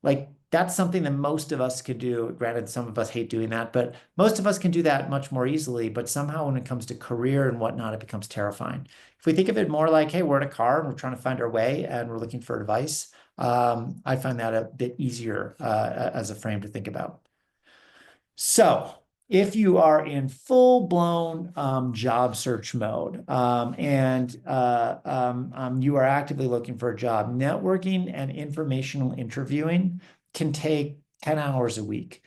Like that's something that most of us could do. Granted, some of us hate doing that, but most of us can do that much more easily. But somehow, when it comes to career and whatnot, it becomes terrifying. If we think of it more like, hey, we're in a car and we're trying to find our way and we're looking for advice, I find that a bit easier as a frame to think about. So if you are in full-blown job search mode and you are actively looking for a job, networking and informational interviewing can take 10 hours a week.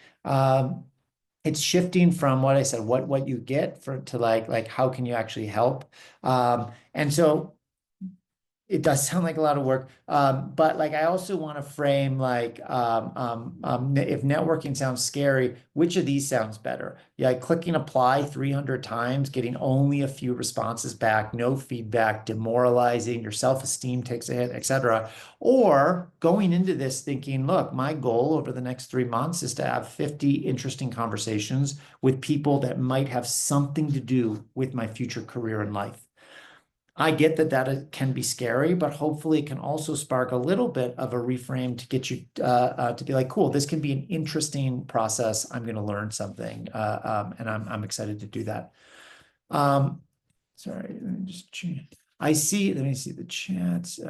It's shifting from what I said, what you get to like how can you actually help? And so it does sound like a lot of work, but like I also want to frame like if networking sounds scary, which of these sounds better? Yeah, clicking apply 300 times, getting only a few responses back, no feedback, demoralizing, your self-esteem takes a hit, etc. Or going into this thinking, look, my goal over the next 3 months is to have 50 interesting conversations with people that might have something to do with my future career in life. I get that can be scary, but hopefully it can also spark a little bit of a reframe to get you to be like, cool, this can be an interesting process. I'm going to learn something, and I'm excited to do that. Sorry, let me just change. Let me see the chats.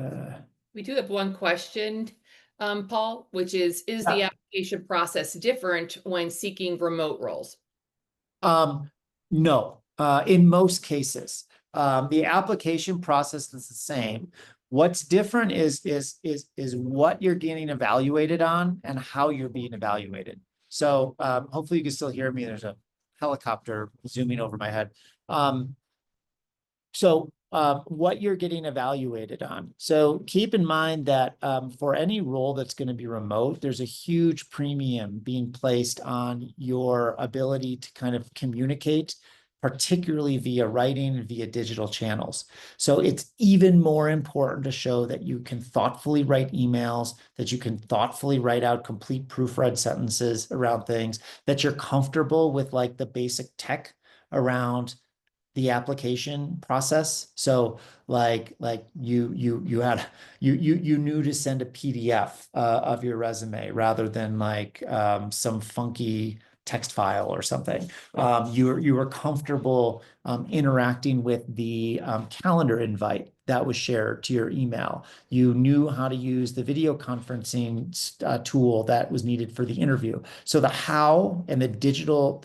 We do have one question, Paul, which is the application process different when seeking remote roles? No, in most cases, the application process is the same. What's different is what you're getting evaluated on and how you're being evaluated. So hopefully you can still hear me. There's a helicopter zooming over my head. So what you're getting evaluated on. So keep in mind that for any role that's going to be remote, there's a huge premium being placed on your ability to kind of communicate, particularly via writing and via digital channels. So it's even more important to show that you can thoughtfully write emails, that you can thoughtfully write out complete proofread sentences around things, that you're comfortable with like the basic tech around the application process. So like you knew to send a PDF of your resume rather than like some funky text file or something. You were comfortable interacting with the calendar invite that was shared to your email. You knew how to use the video conferencing tool that was needed for the interview. So the how and the digital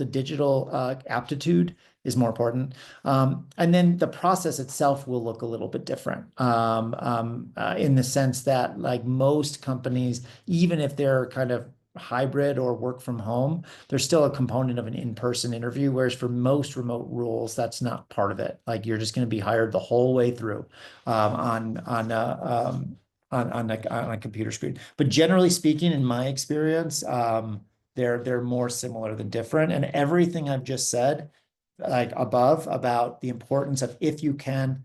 aptitude is more important. And then the process itself will look a little bit different in the sense that like most companies, even if they're kind of hybrid or work from home, there's still a component of an in-person interview, whereas for most remote roles, that's not part of it. Like you're just going to be hired the whole way through on a computer screen. But generally speaking, in my experience, they're more similar than different. And everything I've just said, like above, about the importance of, if you can,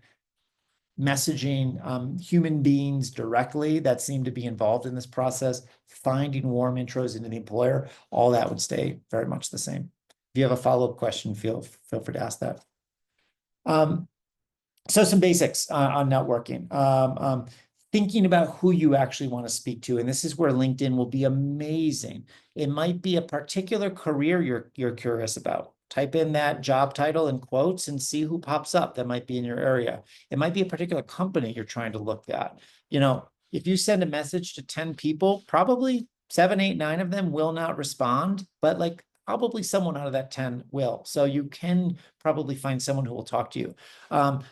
messaging human beings directly that seem to be involved in this process, finding warm intros into the employer, all that would stay very much the same. If you have a follow-up question, feel free to ask that. So some basics on networking. Thinking about who you actually want to speak to, and this is where LinkedIn will be amazing. It might be a particular career you're curious about. Type in that job title in quotes and see who pops up that might be in your area. It might be a particular company you're trying to look at. You know, if you send a message to 10 people, probably 7, 8, 9 of them will not respond, but like probably someone out of that 10 will. So you can probably find someone who will talk to you.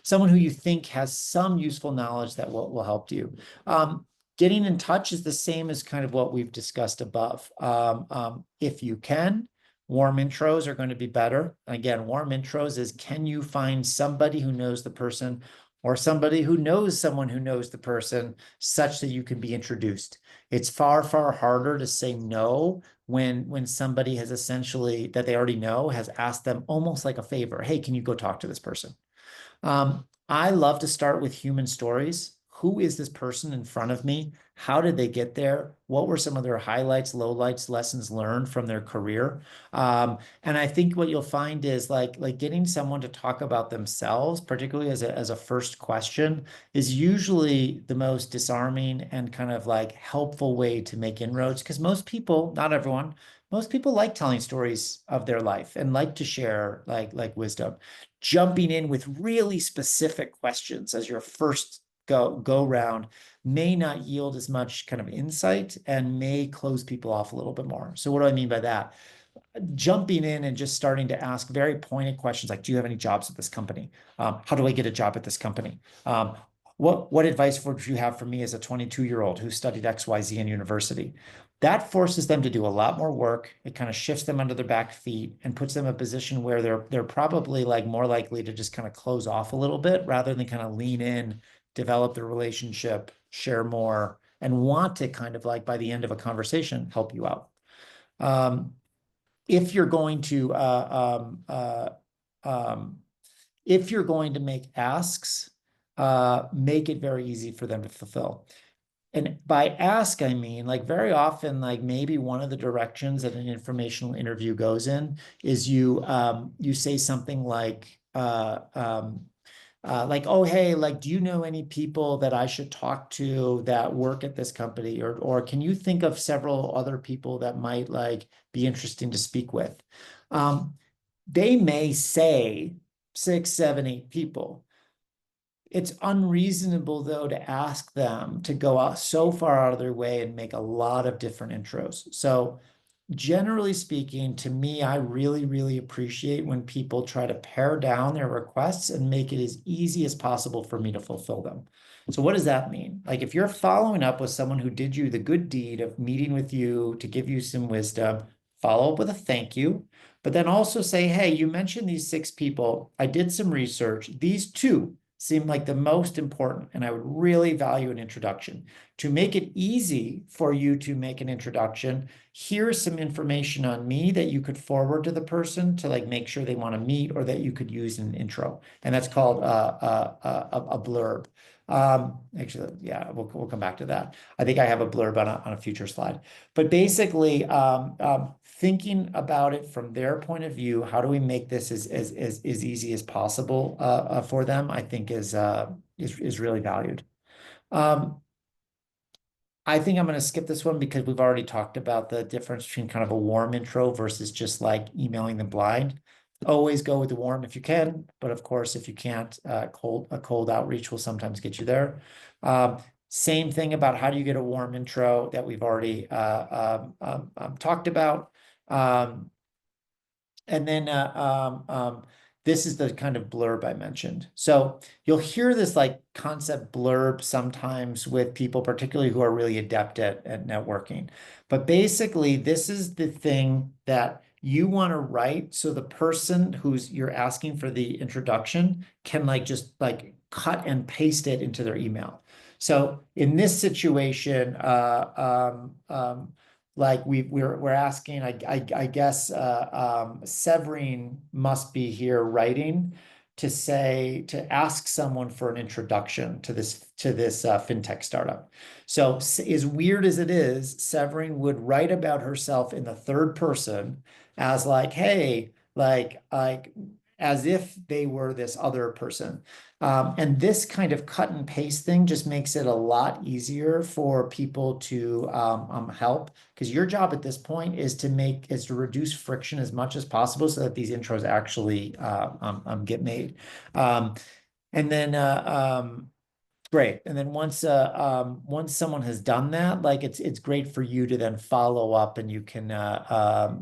Someone who you think has some useful knowledge that will help you. Getting in touch is the same as kind of what we've discussed above. If you can, warm intros are going to be better. Again, warm intros is, can you find somebody who knows the person or somebody who knows someone who knows the person such that you can be introduced? It's far, far harder to say no when somebody has essentially, that they already know, has asked them almost like a favor. Hey, can you go talk to this person? I love to start with human stories. Who is this person in front of me? How did they get there? What were some of their highlights, lowlights, lessons learned from their career? And I think what you'll find is like getting someone to talk about themselves, particularly as a first question, is usually the most disarming and kind of like helpful way to make inroads. Because most people, not everyone, most people like telling stories of their life and like to share like wisdom. Jumping in with really specific questions as your first go round may not yield as much kind of insight and may close people off a little bit more. So what do I mean by that? Jumping in and just starting to ask very pointed questions like, do you have any jobs at this company? How do I get a job at this company? What advice would you have for me as a 22-year-old who studied XYZ in university? That forces them to do a lot more work. It kind of shifts them under their back feet and puts them in a position where they're probably like more likely to just kind of close off a little bit rather than kind of lean in, develop the relationship, share more, and want to kind of like by the end of a conversation help you out. If you're going to if you're going to make asks, make it very easy for them to fulfill. And by ask, I mean, like very often, like maybe one of the directions that an informational interview goes in is you say something like, oh, hey, like, do you know any people that I should talk to that work at this company? Or can you think of several other people that might like be interesting to speak with? They may say 6, 7, 8 people. It's unreasonable, though, to ask them to go out so far out of their way and make a lot of different intros. So generally speaking, to me, I really, really appreciate when people try to pare down their requests and make it as easy as possible for me to fulfill them. So what does that mean? Like if you're following up with someone who did you the good deed of meeting with you to give you some wisdom, follow up with a thank you, but then also say, hey, you mentioned these 6 people. I did some research. These 2 seem like the most important, and I would really value an introduction. To make it easy for you to make an introduction, here's some information on me that you could forward to the person to like make sure they want to meet, or that you could use in an intro. And that's called a blurb. Actually, yeah, we'll come back to that. I think I have a blurb on a future slide. But basically, thinking about it from their point of view, how do we make this as easy as possible for them, I think is really valued. I think I'm going to skip this one because we've already talked about the difference between kind of a warm intro versus just like emailing them blind. Always go with the warm if you can, but of course, if you can't, a cold outreach will sometimes get you there. Same thing about how do you get a warm intro that we've already talked about. And then this is the kind of blurb I mentioned. So you'll hear this like concept blurb sometimes with people, particularly who are really adept at networking. But basically, this is the thing that you want to write so the person who's you're asking for the introduction can like just like cut and paste it into their email. So in this situation, like we're asking, I guess Severine must be here writing to ask someone for an introduction to this fintech startup. So as weird as it is, Severine would write about herself in the third person as like, hey, like as if they were this other person. And this kind of cut and paste thing just makes it a lot easier for people to help, because your job at this point is to reduce friction as much as possible so that these intros actually get made. And then Great. And then once someone has done that, like it's great for you to then follow up, and you can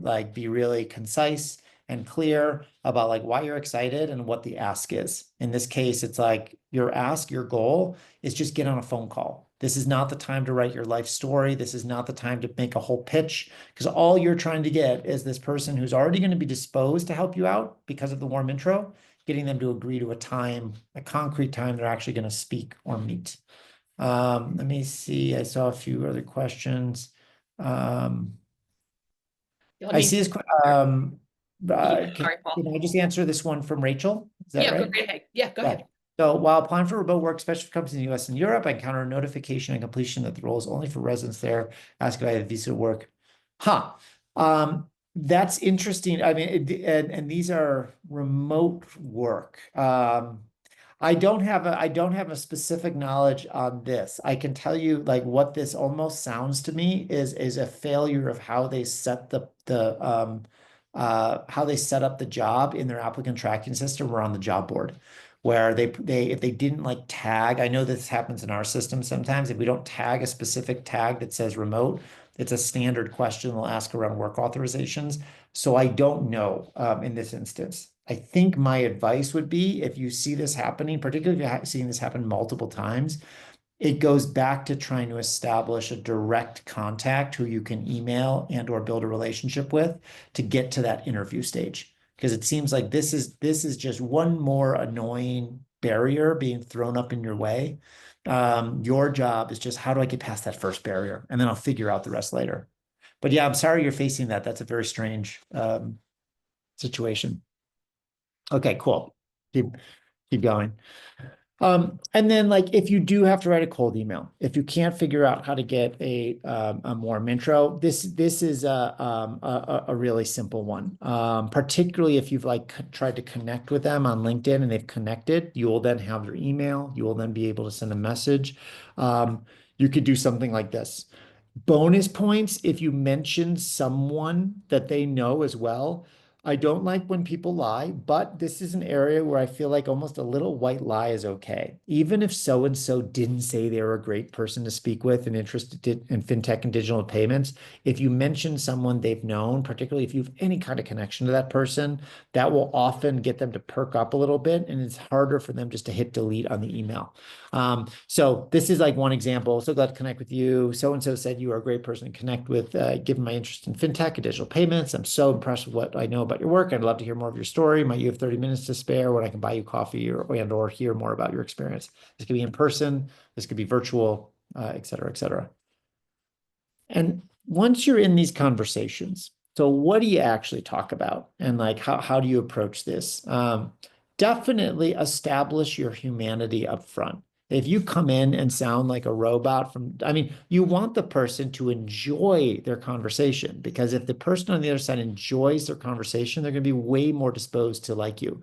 like be really concise and clear about like why you're excited and what the ask is. In this case, it's like your goal is just get on a phone call. This is not the time to write your life story. This is not the time to make a whole pitch, because all you're trying to get is this person who's already going to be disposed to help you out because of the warm intro, getting them to agree to a concrete time they're actually going to speak or meet. Let me see. I saw a few other questions. I see this. Yeah, Can, sorry, Paul. can I just answer this one from Rachel? Is that Yeah, go right? right ahead. Yeah, go Yeah. ahead. So while applying for remote work, especially for companies in the US and Europe, I encounter a notification and completion that the role is only for residents there. Ask if I have a visa to work. Huh. That's interesting. I mean, and these are remote work. I don't have a specific knowledge on this. I can tell you like what this almost sounds to me is a failure of how they set how they set up the job in their applicant tracking system or on the job board, where they if they didn't like tag. I know this happens in our system sometimes. If we don't tag a specific tag that says remote, it's a standard question they'll ask around work authorizations. So I don't know in this instance. I think my advice would be, if you see this happening, particularly if you're seeing this happen multiple times, it goes back to trying to establish a direct contact who you can email and or build a relationship with to get to that interview stage. Because it seems like this is just one more annoying barrier being thrown up in your way. Your job is just, how do I get past that first barrier? And then I'll figure out the rest later. But yeah, I'm sorry you're facing that. That's a very strange situation. Okay, cool. Keep going. And then like if you do have to write a cold email, if you can't figure out how to get a warm intro, this is a really simple one. Particularly if you've like tried to connect with them on LinkedIn and they've connected, you will then have their email. You will then be able to send a message. You could do something like this. Bonus points if you mention someone that they know as well. I don't like when people lie, but this is an area where I feel like almost a little white lie is okay. Even if so and so didn't say they were a great person to speak with and interested in fintech and digital payments, if you mention someone they've known, particularly if you have any kind of connection to that person, that will often get them to perk up a little bit, and it's harder for them just to hit delete on the email. So this is like one example. So glad to connect with you. So-and-so said you are a great person to connect with, given my interest in fintech and digital payments. I'm so impressed with what I know about your work. I'd love to hear more of your story. Might you have 30 minutes to spare when I can buy you coffee or hear more about your experience? This could be in person. This could be virtual, et cetera, et cetera. And once you're in these conversations, so what do you actually talk about? And like, how do you approach this? Definitely establish your humanity up front. If you come in and sound like a robot I mean, you want the person to enjoy their conversation, because if the person on the other side enjoys their conversation, they're going to be way more disposed to like you.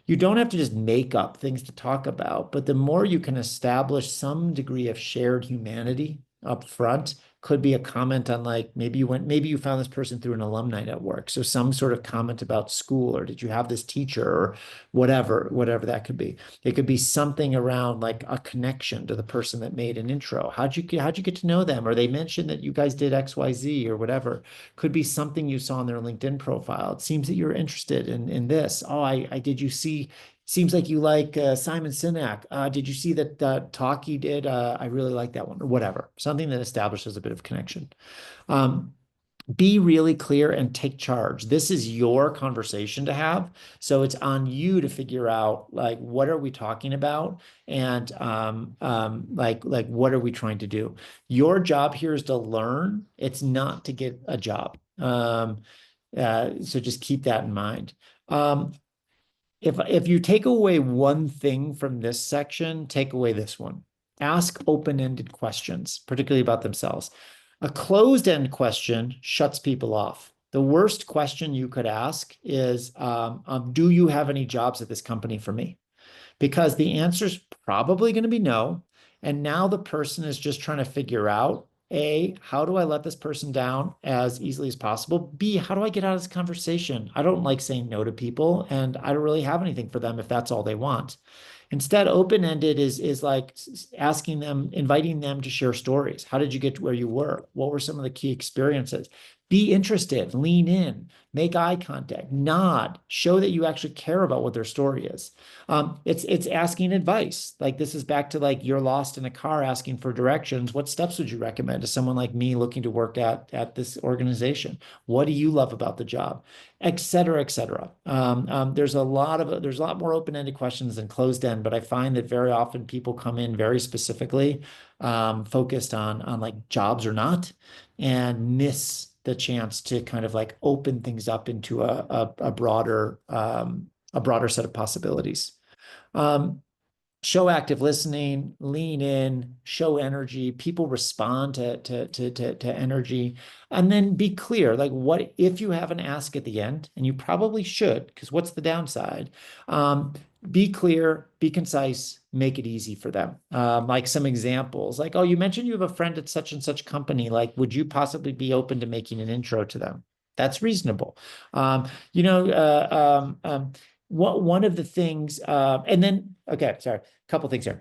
You don't have to just make up things to talk about, but the more you can establish some degree of shared humanity up front, Could be a comment on like maybe you found this person through an alumni network. So some sort of comment about school, or did you have this teacher, or whatever that could be. It could be something around like a connection to the person that made an intro. How'd you get to know them? Or they mentioned that you guys did XYZ or whatever. Could be something you saw on their LinkedIn profile. It seems that you're interested in this. Oh, I did you see seems like you like Simon Sinek. Did you see that talk he did? I really like that one, or whatever. Something that establishes a bit of connection. Um, be really clear and take charge. This is your conversation to have. So it's on you to figure out like what are we talking about, and like what are we trying to do? Your job here is to learn. It's not to get a job. So just keep that in mind. Um, if you take away one thing from this section, take away this one. Ask open-ended questions, particularly about themselves. A closed-end question shuts people off. The worst question you could ask is, do you have any jobs at this company for me? Because the answer is probably going to be no. And now the person is just trying to figure out, A, how do I let this person down as easily as possible? B, how do I get out of this conversation? I don't like saying no to people, and I don't really have anything for them if that's all they want. Instead, open-ended is like asking them, inviting them to share stories. How did you get to where you were? What were some of the key experiences? Be interested, lean in, make eye contact, nod, show that you actually care about what their story is. It's asking advice. Like this is back to like you're lost in a car asking for directions. What steps would you recommend to someone like me looking to work at this organization? What do you love about the job? Et cetera, et cetera. There's a lot more open-ended questions than closed-end, but I find that very often people come in very specifically focused on like jobs or not, and miss the chance to kind of like open things up into a broader set of possibilities. Um, Show active listening, lean in, show energy. People respond to energy. And then be clear, like what if you have an ask at the end, and you probably should, because what's the downside? Be clear, be concise, make it easy for them. Like some examples, like, oh, you mentioned you have a friend at such and such company. Like, would you possibly be open to making an intro to them? That's reasonable. You know, one of the things, and then, okay, sorry, a couple things here.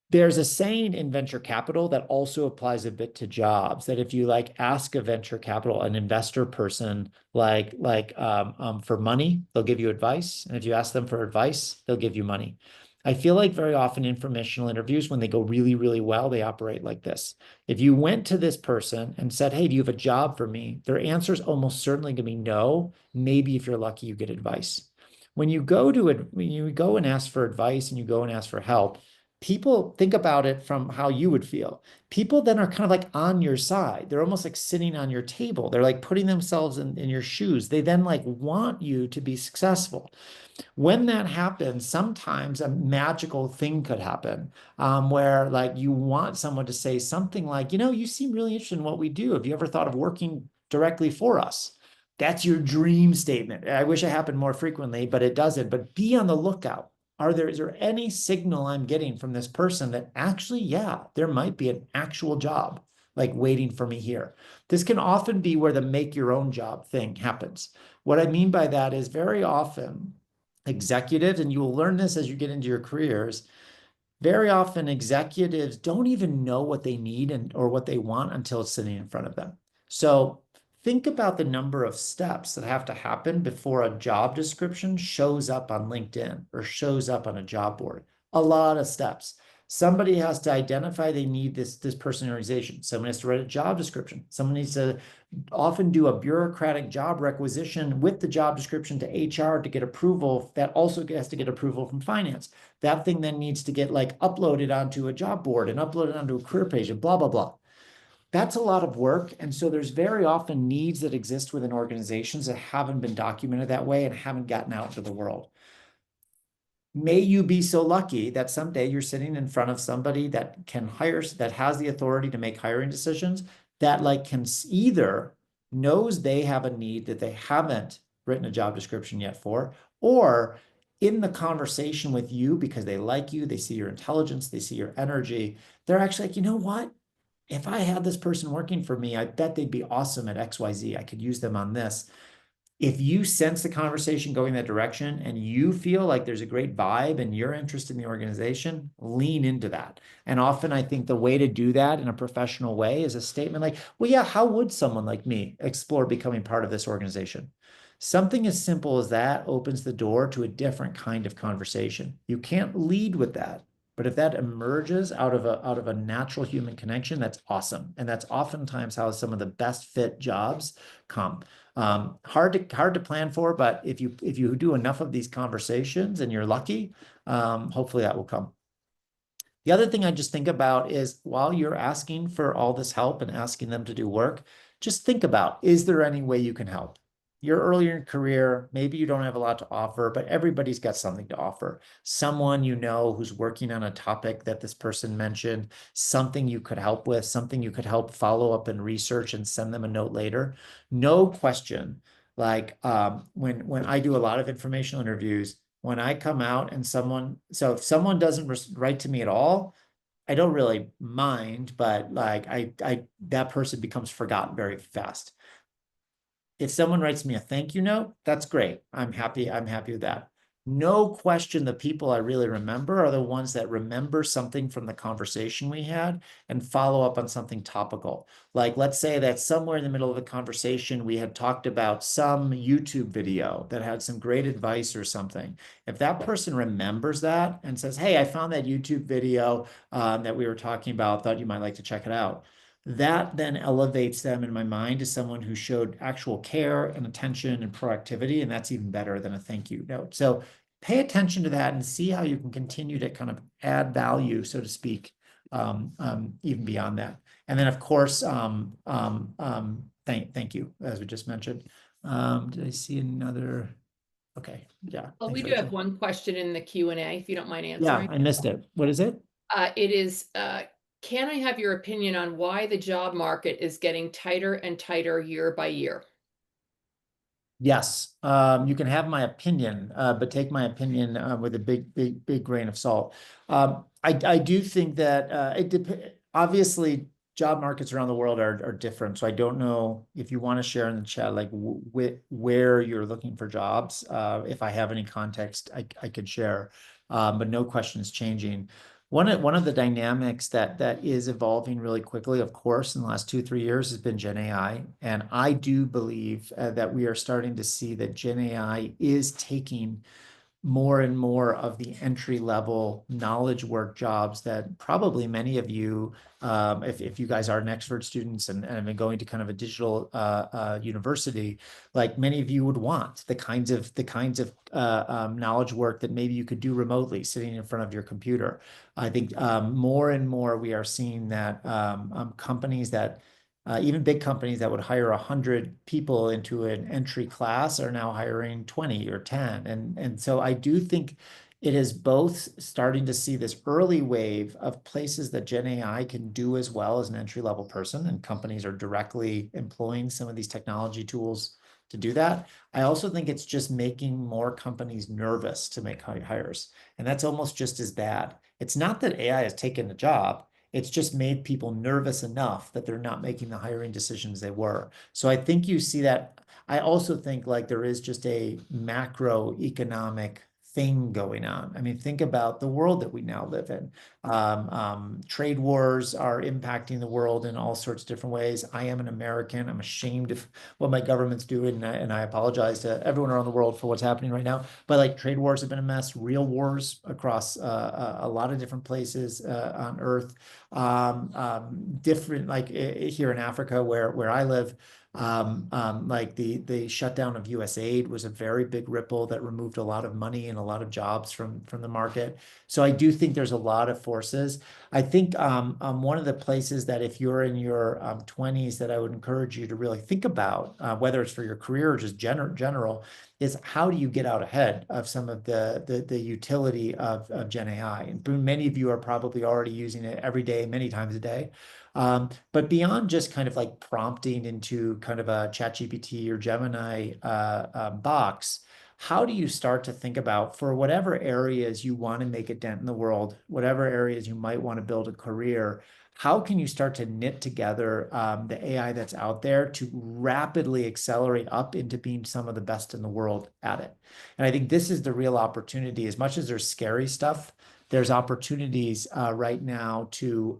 There's a saying in venture capital that also applies a bit to jobs, that if you like ask a venture capital, an investor person, for money, they'll give you advice. And if you ask them for advice, they'll give you money. I feel like very often informational interviews, when they go really, really well, they operate like this. If you went to this person and said, hey, do you have a job for me? Their answer is almost certainly going to be no. Maybe if you're lucky, you get advice. When you go to it, when you go and ask for advice and you go and ask for help, people think about it from how you would feel. People then are kind of like on your side. They're almost like sitting on your table. They're like putting themselves in your shoes. They then like want you to be successful. When that happens, sometimes a magical thing could happen, where like you want someone to say something like, you seem really interested in what we do. Have you ever thought of working directly for us? That's your dream statement. I wish it happened more frequently, but it doesn't. But be on the lookout. Is there any signal I'm getting from this person that actually, yeah, there might be an actual job like waiting for me here? This can often be where the make your own job thing happens. What I mean by that is very often executives, and you will learn this as you get into your careers, very often executives don't even know what they need or what they want until it's sitting in front of them. So think about the number of steps that have to happen before a job description shows up on LinkedIn or shows up on a job board. A lot of steps. Somebody has to identify they need this person in organization. Someone has to write a job description. Someone needs to often do a bureaucratic job requisition with the job description to HR to get approval. That also has to get approval from finance. That thing then needs to get like uploaded onto a job board and uploaded onto a career page and blah, blah, blah. That's a lot of work. And so there's very often needs that exist within organizations that haven't been documented that way and haven't gotten out into the world. May you be so lucky that someday you're sitting in front of somebody that can hire, that has the authority to make hiring decisions, that like can either knows they have a need that they haven't written a job description yet for, or in the conversation with you because they like you, they see your intelligence, they see your energy, they're actually like, you know what? if I had this person working for me, I bet they'd be awesome at XYZ. I could use them on this. If you sense the conversation going that direction and you feel like there's a great vibe and you're interested in the organization, lean into that. And often I think the way to do that in a professional way is a statement like, well, yeah, how would someone like me explore becoming part of this organization? Something as simple as that opens the door to a different kind of conversation. You can't lead with that. But if that emerges out of a natural human connection, that's awesome. And that's oftentimes how some of the best fit jobs come. Hard to plan for, but if you do enough of these conversations and you're lucky, hopefully that will come. The other thing I just think about is while you're asking for all this help and asking them to do work, just think about, is there any way you can help? You're earlier in career, maybe you don't have a lot to offer, but everybody's got something to offer. Someone you know who's working on a topic that this person mentioned, something you could help with, something you could help follow up and research and send them a note later. No question. Like when I do a lot of informational interviews, when I come out and so if someone doesn't write to me at all, I don't really mind, but like that person becomes forgotten very fast. If someone writes me a thank you note, that's great. I'm happy. I'm happy with that. No question, the people I really remember are the ones that remember something from the conversation we had and follow up on something topical. Like, let's say that somewhere in the middle of the conversation, we had talked about some YouTube video that had some great advice or something. If that person remembers that and says, hey, I found that YouTube video that we were talking about, thought you might like to check it out, that then elevates them in my mind as someone who showed actual care and attention and proactivity, and that's even better than a thank you note. So pay attention to that and see how you can continue to kind of add value, so to speak, even beyond that. And then, of course, thank you, as we just mentioned. Did I see another? Okay, yeah. Well, Thanks, we do have Rachel. one question in the Q&A, if you don't mind Yeah, answering. I missed it. What is it? It is, can I have your opinion on why the job market is getting tighter and tighter year by year? Yes, you can have my opinion, but take my opinion with a big grain of salt. I do think that obviously job markets around the world are different. So I don't know if you want to share in the chat like where you're looking for jobs. If I have any context, I could share. But no question is changing. One of the dynamics that is evolving really quickly, of course, in the last 2, 3 years has been Gen AI. And I do believe that we are starting to see that Gen AI is taking more and more of the entry level knowledge work jobs that probably many of you, if you guys are Nexford students and have been going to kind of a digital university, like many of you would want the kinds of knowledge work that maybe you could do remotely, sitting in front of your computer. I think more and more we are seeing that companies that even big companies that would hire 100 people into an entry class are now hiring 20 or 10. And so I do think it is both starting to see this early wave of places that Gen AI can do as well as an entry level person, and companies are directly employing some of these technology tools to do that. I also think it's just making more companies nervous to make hires. And that's almost just as bad. It's not that AI has taken the job. It's just made people nervous enough that they're not making the hiring decisions they were. So I think you see that. I also think like there is just a macroeconomic thing going on. I mean, think about the world that we now live in. Trade wars are impacting the world in all sorts of different ways. I am an American. I'm ashamed of what my government's doing, and I apologize to everyone around the world for what's happening right now. But like trade wars have been a mess, real wars across a lot of different places on Earth, different like here in Africa where I live. Like the shutdown of US aid was a very big ripple that removed a lot of money and a lot of jobs from the market. So I do think there's a lot of forces. I think one of the places that if you're in your 20s that I would encourage you to really think about, whether it's for your career or just general, is how do you get out ahead of some of the utility of Gen AI? And many of you are probably already using it every day, many times a day. But beyond just kind of like prompting into kind of a ChatGPT or Gemini box, how do you start to think about for whatever areas you want to make a dent in the world, whatever areas you might want to build a career, how can you start to knit together the AI that's out there to rapidly accelerate up into being some of the best in the world at it? And I think this is the real opportunity. As much as there's scary stuff, there's opportunities right now to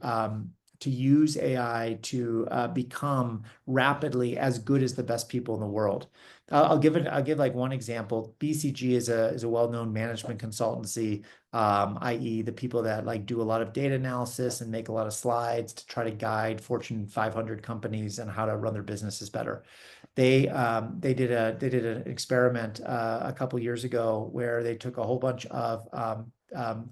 use AI to become rapidly as good as the best people in the world. I'll give like one example. BCG is a well-known management consultancy, i.e. the people that like do a lot of data analysis and make a lot of slides to try to guide Fortune 500 companies on how to run their businesses better. They did an experiment a couple years ago where they took a whole bunch of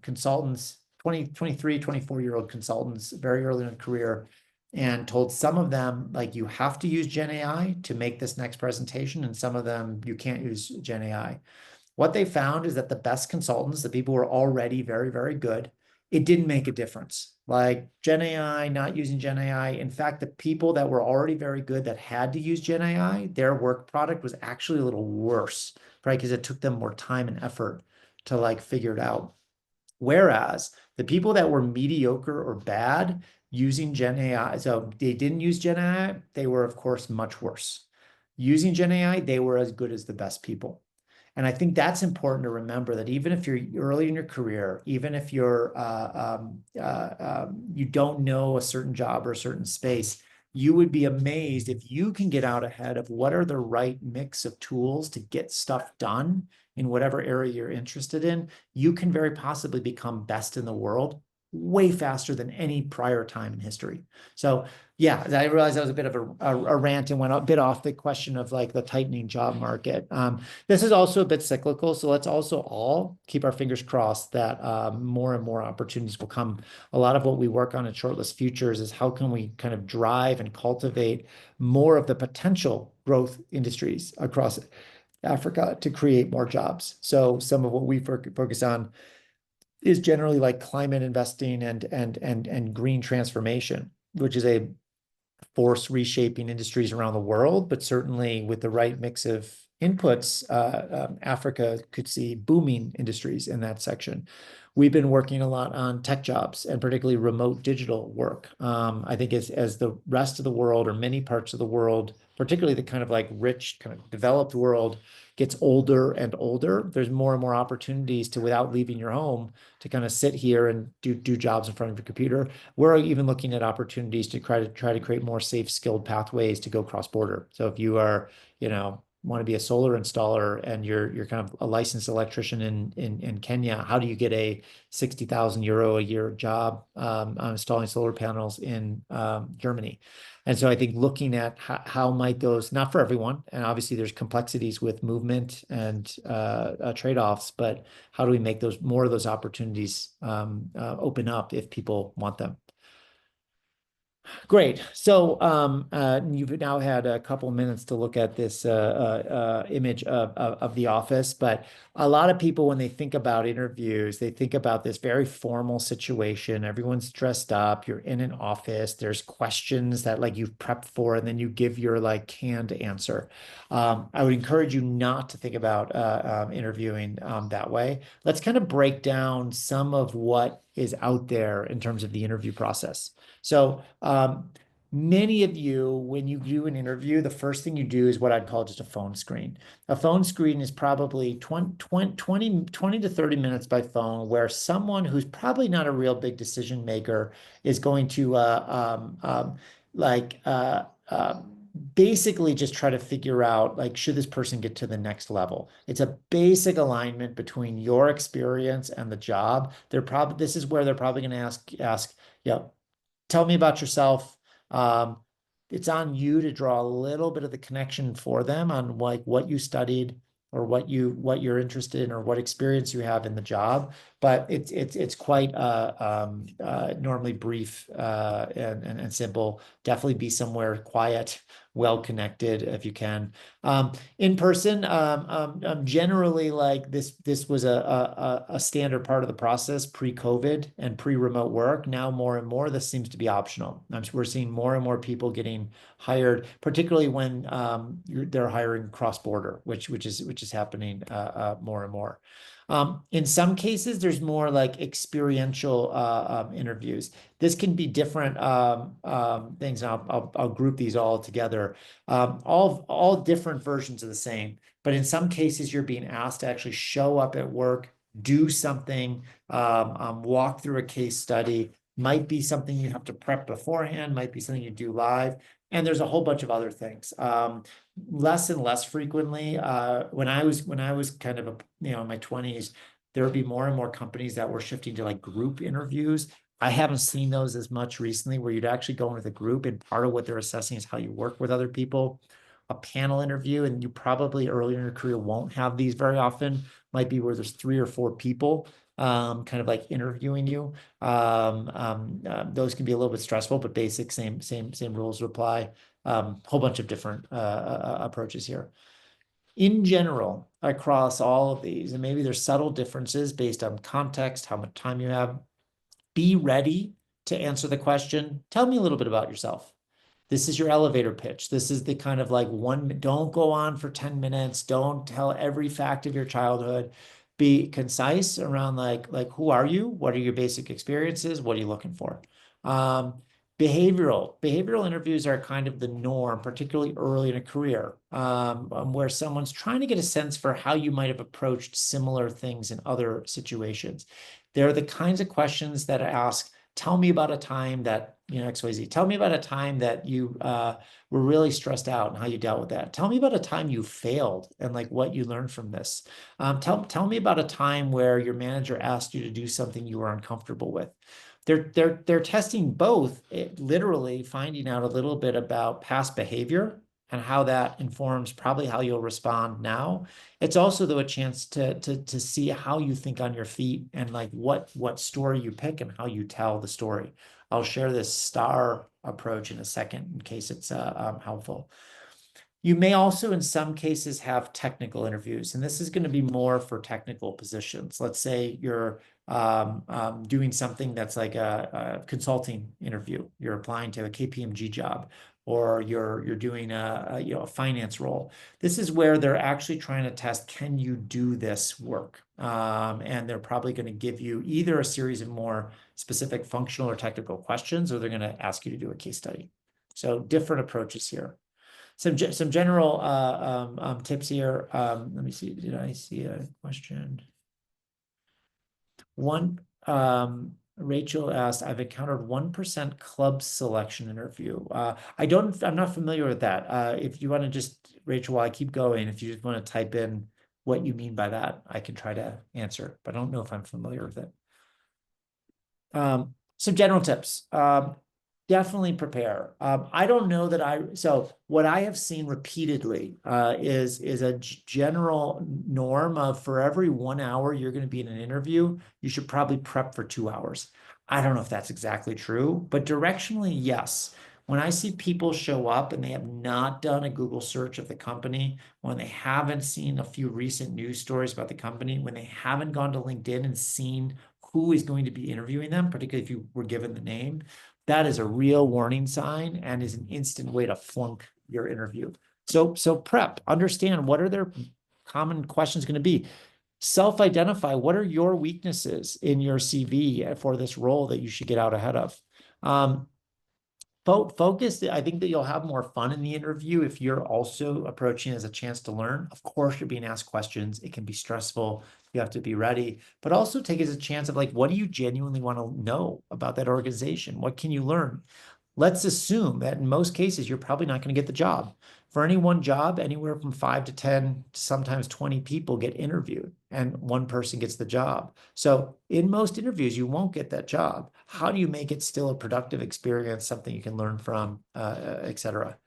consultants, 23, 24-year-old consultants, very early in their career, and told some of them, like, you have to use Gen AI to make this next presentation, and some of them, you can't use Gen AI. What they found is that the best consultants, the people who were already very, very good, it didn't make a difference. Like Gen AI, not using Gen AI. In fact, the people that were already very good that had to use Gen AI, their work product was actually a little worse, right? Because it took them more time and effort to like figure it out. Whereas the people that were mediocre or bad using Gen AI, so they didn't use Gen AI, they were, of course, much worse. Using Gen AI, they were as good as the best people. And I think that's important to remember, that even if you're early in your career, even if you don't know a certain job or a certain space, you would be amazed if you can get out ahead of what are the right mix of tools to get stuff done in whatever area you're interested in. You can very possibly become best in the world way faster than any prior time in history. So yeah, I realized that was a bit of a rant and went a bit off the question of like the tightening job market. This is also a bit cyclical, so let's also all keep our fingers crossed that more and more opportunities will come. A lot of what we work on at Shortlist Futures is how can we kind of drive and cultivate more of the potential growth industries across Africa to create more jobs. So some of what we focus on is generally like climate investing and green transformation, which is a force reshaping industries around the world, but certainly with the right mix of inputs, Africa could see booming industries in that section. We've been working a lot on tech jobs and particularly remote digital work. I think as the rest of the world or many parts of the world, particularly the kind of like rich, kind of developed world, gets older and older, there's more and more opportunities to, without leaving your home, to kind of sit here and do jobs in front of your computer. We're even looking at opportunities to try to create more safe, skilled pathways to go cross border. So if you are, want to be a solar installer and you're kind of a licensed electrician in Kenya, how do you get a 60,000 euro a year job on installing solar panels in Germany? And so I think looking at how might those, not for everyone, and obviously there's complexities with movement and trade-offs, but how do we make those more of those opportunities open up if people want them? Great. So you've now had a couple of minutes to look at this image of the office, but a lot of people, when they think about interviews, they think about this very formal situation. Everyone's dressed up. You're in an office. There's questions that like you've prepped for, and then you give your like canned answer. I would encourage you not to think about interviewing that way. Let's kind of break down some of what is out there in terms of the interview process. So many of you, when you do an interview, the first thing you do is what I'd call just a phone screen. A phone screen is probably 20 to 30 minutes by phone, where someone who's probably not a real big decision maker is going to basically just try to figure out, like, should this person get to the next level? It's a basic alignment between your experience and the job. This is where they're probably going to ask, yeah, tell me about yourself. It's on you to draw a little bit of the connection for them on like what you studied or what you're interested in or what experience you have in the job. But it's quite normally brief and simple. Definitely be somewhere quiet, well connected if you can. In person, generally, like this was a standard part of the process pre-COVID and pre-remote work. Now more and more this seems to be optional. We're seeing more and more people getting hired, particularly when they're hiring cross-border, which is happening more and more. In some cases, there's more like experiential interviews. This can be different things. And I'll group these all together. All different versions of the same. But in some cases, you're being asked to actually show up at work, do something, walk through a case study. Might be something you have to prep beforehand, might be something you do live. And there's a whole bunch of other things. Less and less frequently. When I was kind of in my 20s, there would be more and more companies that were shifting to like group interviews. I haven't seen those as much recently, where you'd actually go in with a group, and part of what they're assessing is how you work with other people. A panel interview, and you probably earlier in your career won't have these very often, might be where there's 3 or 4 people kind of like interviewing you. Those can be a little bit stressful, but basic, same rules apply. Whole bunch of different approaches here. In general, across all of these, and maybe there's subtle differences based on context, how much time you have, be ready to answer the question. Tell me a little bit about yourself. This is your elevator pitch. This is the kind of like don't go on for 10 minutes. Don't tell every fact of your childhood. Be concise around like who are you? What are your basic experiences? What are you looking for? Um, behavioral interviews are kind of the norm, particularly early in a career, where someone's trying to get a sense for how you might have approached similar things in other situations. They're the kinds of questions that ask, tell me about a time that, XYZ. Tell me about a time that you were really stressed out and how you dealt with that. Tell me about a time you failed and like what you learned from this. Tell me about a time where your manager asked you to do something you were uncomfortable with. They're testing both, literally finding out a little bit about past behavior and how that informs probably how you'll respond now. It's also, though, a chance to see how you think on your feet and like what story you pick and how you tell the story. I'll share this STAR approach in a second in case it's helpful. You may also, in some cases, have technical interviews, and this is going to be more for technical positions. Let's say you're doing something that's like a consulting interview. You're applying to a KPMG job, or you're doing a finance role. This is where they're actually trying to test, can you do this work? And they're probably going to give you either a series of more specific functional or technical questions, or they're going to ask you to do a case study. So different approaches here. Some general tips here. Let me see. Did I see a question? One, Rachel asked, I've encountered 1% club selection interview. I'm not familiar with that. If you want to just, Rachel, while I keep going, if you just want to type in what you mean by that, I can try to answer, but I don't know if I'm familiar with it. Some general tips. Definitely prepare. I don't know that so what I have seen repeatedly is a general norm of, for every 1 hour you're going to be in an interview, you should probably prep for 2 hours. I don't know if that's exactly true, but directionally, yes. When I see people show up and they have not done a Google search of the company, when they haven't seen a few recent news stories about the company, when they haven't gone to LinkedIn and seen who is going to be interviewing them, particularly if you were given the name, that is a real warning sign and is an instant way to flunk your interview. So prep, understand what are their common questions going to be. Self-identify, what are your weaknesses in your CV for this role that you should get out ahead of. Focus, I think that you'll have more fun in the interview if you're also approaching it as a chance to learn. Of course, you're being asked questions. It can be stressful. You have to be ready, but also take it as a chance of like, what do you genuinely want to know about that organization? What can you learn? Let's assume that in most cases, you're probably not going to get the job. For any one job, anywhere from 5 to 10, sometimes 20 people get interviewed and one person gets the job. So in most interviews, you won't get that job. How do you make it still a productive experience, something you can learn from, et cetera?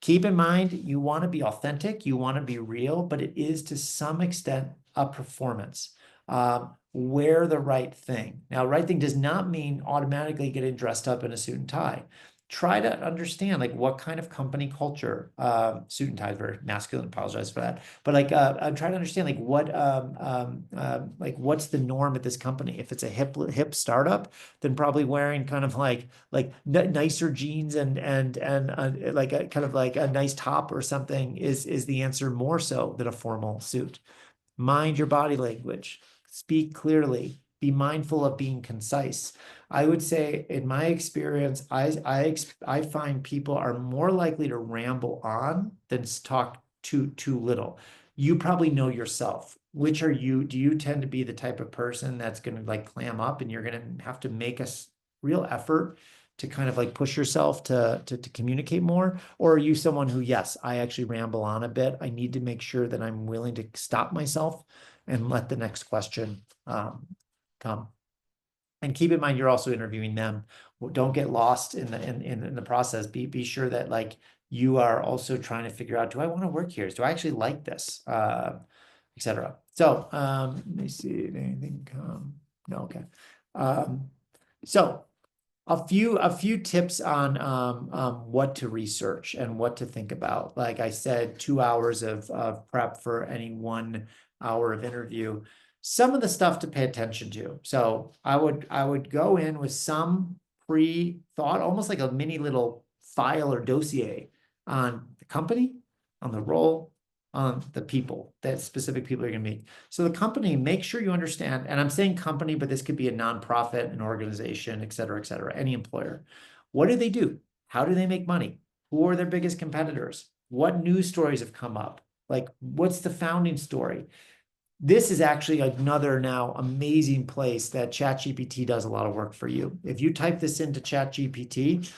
Keep in mind, you want to be authentic, you want to be real, but it is to some extent a performance. Wear the right thing. Now, right thing does not mean automatically getting dressed up in a suit and tie. Try to understand like what kind of company culture, suit and tie is very masculine, apologize for that, but like I'm trying to understand like like what's the norm at this company. If it's a hip startup, then probably wearing kind of like nicer jeans and like a kind of like a nice top or something is the answer, more so than a formal suit. Mind your body language. speak clearly, be mindful of being concise. I would say, in my experience, I find people are more likely to ramble on than talk too little. You probably know yourself. Which are you? Do you tend to be the type of person that's going to like clam up and you're going to have to make a real effort to kind of like push yourself to communicate more? Or are you someone who, yes, I actually ramble on a bit. I need to make sure that I'm willing to stop myself and let the next question come. And keep in mind, you're also interviewing them. Don't get lost in the process. Be sure that like you are also trying to figure out, do I want to work here? Do I actually like this? Etc. So let me see, anything come? No, okay. So a few tips on what to research and what to think about. Like I said, 2 hours of prep for any 1 hour of interview. Some of the stuff to pay attention to. So I would go in with some pre-thought, almost like a mini little file or dossier on the company, on the role, on the people, that specific people you're going to meet. So the company, make sure you understand, and I'm saying company, but this could be a nonprofit, an organization, et cetera, any employer. What do they do? How do they make money? Who are their biggest competitors? What news stories have come up? Like, what's the founding story? This is actually another now amazing place that ChatGPT does a lot of work for you. If you type this into ChatGPT,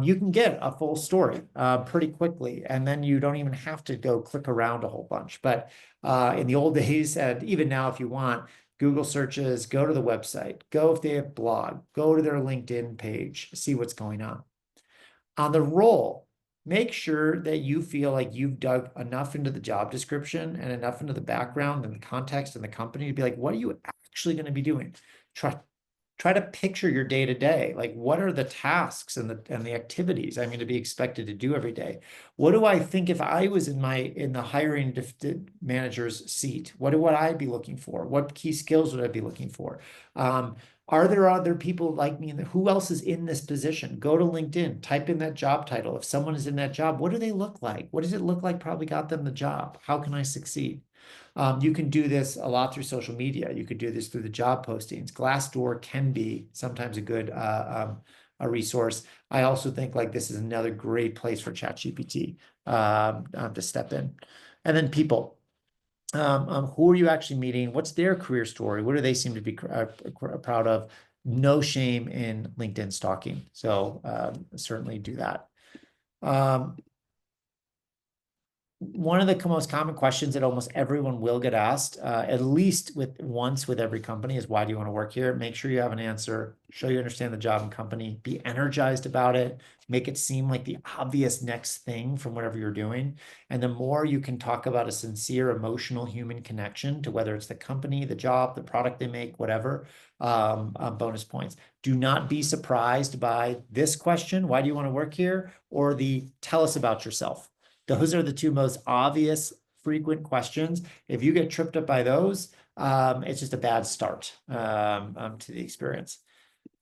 you can get a full story pretty quickly, and then you don't even have to go click around a whole bunch. But in the old days, and even now, if you want, Google searches, go to the website, go if they have blog, go to their LinkedIn page, see what's going on. On the role, make sure that you feel like you've dug enough into the job description and enough into the background and the context and the company to be like, what are you actually going to be doing? Try to picture your day to day. Like, what are the tasks and the activities I'm going to be expected to do every day? What do I think if I was in the hiring manager's seat? What would I be looking for? What key skills would I be looking for? Are there other people like me? Who else is in this position? Go to LinkedIn, type in that job title. If someone is in that job, what do they look like? What does it look like probably got them the job? How can I succeed? You can do this a lot through social media. You could do this through the job postings. Glassdoor can be sometimes a good a resource. I also think like this is another great place for ChatGPT to step in. And then people. Who are you actually meeting? What's their career story? What do they seem to be proud of? No shame in LinkedIn stalking. So certainly do that. One of the most common questions that almost everyone will get asked, at least once with every company, is why do you want to work here? Make sure you have an answer, show you understand the job and company, be energized about it, make it seem like the obvious next thing from whatever you're doing. And the more you can talk about a sincere, emotional human connection to whether it's the company, the job, the product they make, whatever, bonus points. Do not be surprised by this question, why do you want to work here? Or the tell us about yourself. Those are the two most obvious, frequent questions. If you get tripped up by those, it's just a bad start to the experience.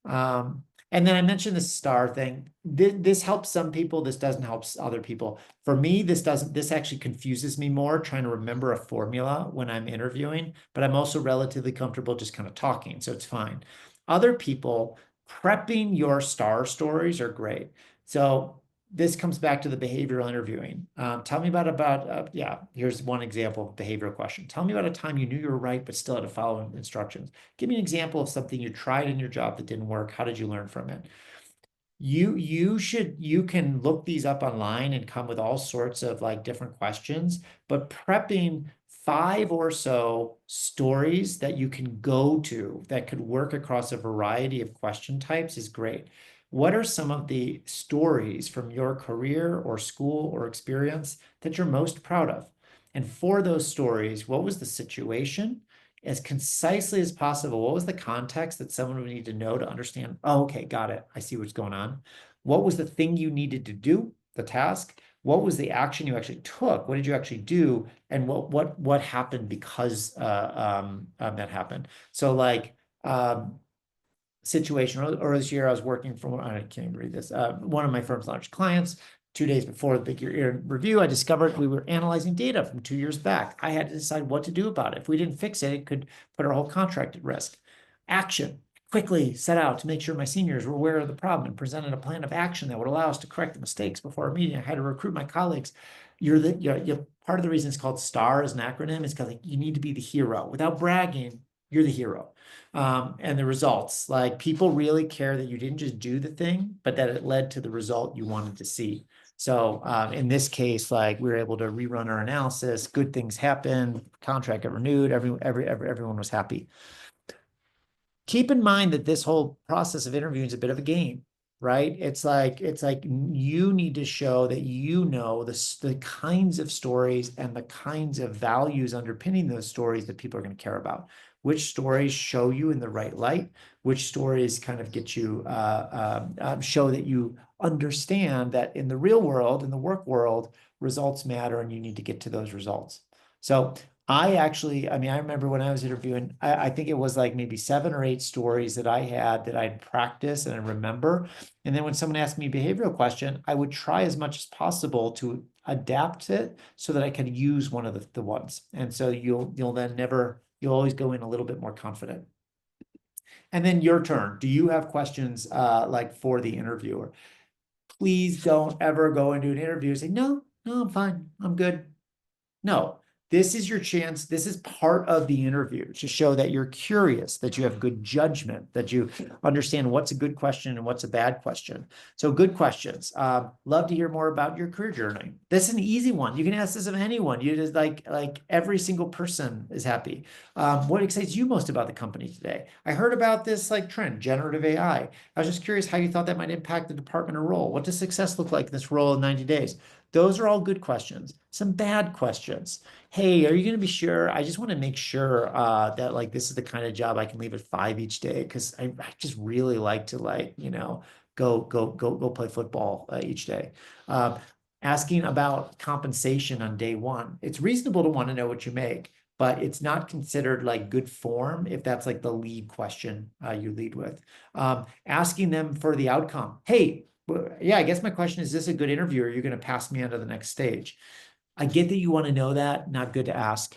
And then I mentioned the star thing. This helps some people. This doesn't help other people. For me, this actually confuses me more trying to remember a formula when I'm interviewing, but I'm also relatively comfortable just kind of talking, so it's fine. Other people, prepping your star stories are great. So this comes back to the behavioral interviewing. Tell me about here's one example of behavioral question. Tell me about a time you knew you were right, but still had to follow instructions. Give me an example of something you tried in your job that didn't work. How did you learn from it? You can look these up online and come with all sorts of like different questions, but prepping 5 or so stories that you can go to that could work across a variety of question types is great. What are some of the stories from your career or school or experience that you're most proud of? And for those stories, what was the situation? As concisely as possible, what was the context that someone would need to know to understand? Oh, okay, got it. I see what's going on. What was the thing you needed to do, the task? What was the action you actually took? What did you actually do? And what happened because that happened? So like situation earlier this year, I was working for, I can't even read this, one of my firm's largest clients. 2 days before the big year review, I discovered we were analyzing data from 2 years back. I had to decide what to do about it. If we didn't fix it, it could put our whole contract at risk. Action. Quickly set out to make sure my seniors were aware of the problem and presented a plan of action that would allow us to correct the mistakes before our meeting. I had to recruit my colleagues. You're part of the reason it's called STAR as an acronym is because like, you need to be the hero. Without bragging, you're the hero. And the results, like people really care that you didn't just do the thing, but that it led to the result you wanted to see. So in this case, like we were able to rerun our analysis, good things happened, contract got renewed, everyone was happy. Keep in mind that this whole process of interviewing is a bit of a game, right? It's like you need to show that you know the kinds of stories and the kinds of values underpinning those stories that people are going to care about. Which stories show you in the right light? Which stories kind of get you show that you understand that in the real world, in the work world, results matter, and you need to get to those results. So I mean, I remember when I was interviewing, I think it was like maybe 7 or 8 stories that I had that I'd practice and I remember. And then when someone asked me a behavioral question, I would try as much as possible to adapt it so that I could use one of the ones. And so you'll always go in a little bit more confident. And then your turn. Do you have questions like for the interviewer? Please don't ever go into an interview and say, no, I'm fine. I'm good. No, this is your chance. This is part of the interview to show that you're curious, that you have good judgment, that you understand what's a good question and what's a bad question. So good questions. Love to hear more about your career journey. This is an easy one. You can ask this of anyone. You just like every single person is happy. What excites you most about the company today? I heard about this like trend, generative AI. I was just curious how you thought that might impact the department or role. What does success look like in this role in 90 days? Those are all good questions. Some bad questions. Hey, are you going to be sure? I just want to make sure that like this is the kind of job I can leave at 5 each day because I just really like to like, go play football each day. Asking about compensation on day one. It's reasonable to want to know what you make, but it's not considered like good form if that's like the lead question you lead with. Asking them for the outcome. Hey, yeah, I guess my question is this a good interview or are you going to pass me on to the next stage? I get that you want to know that, not good to ask.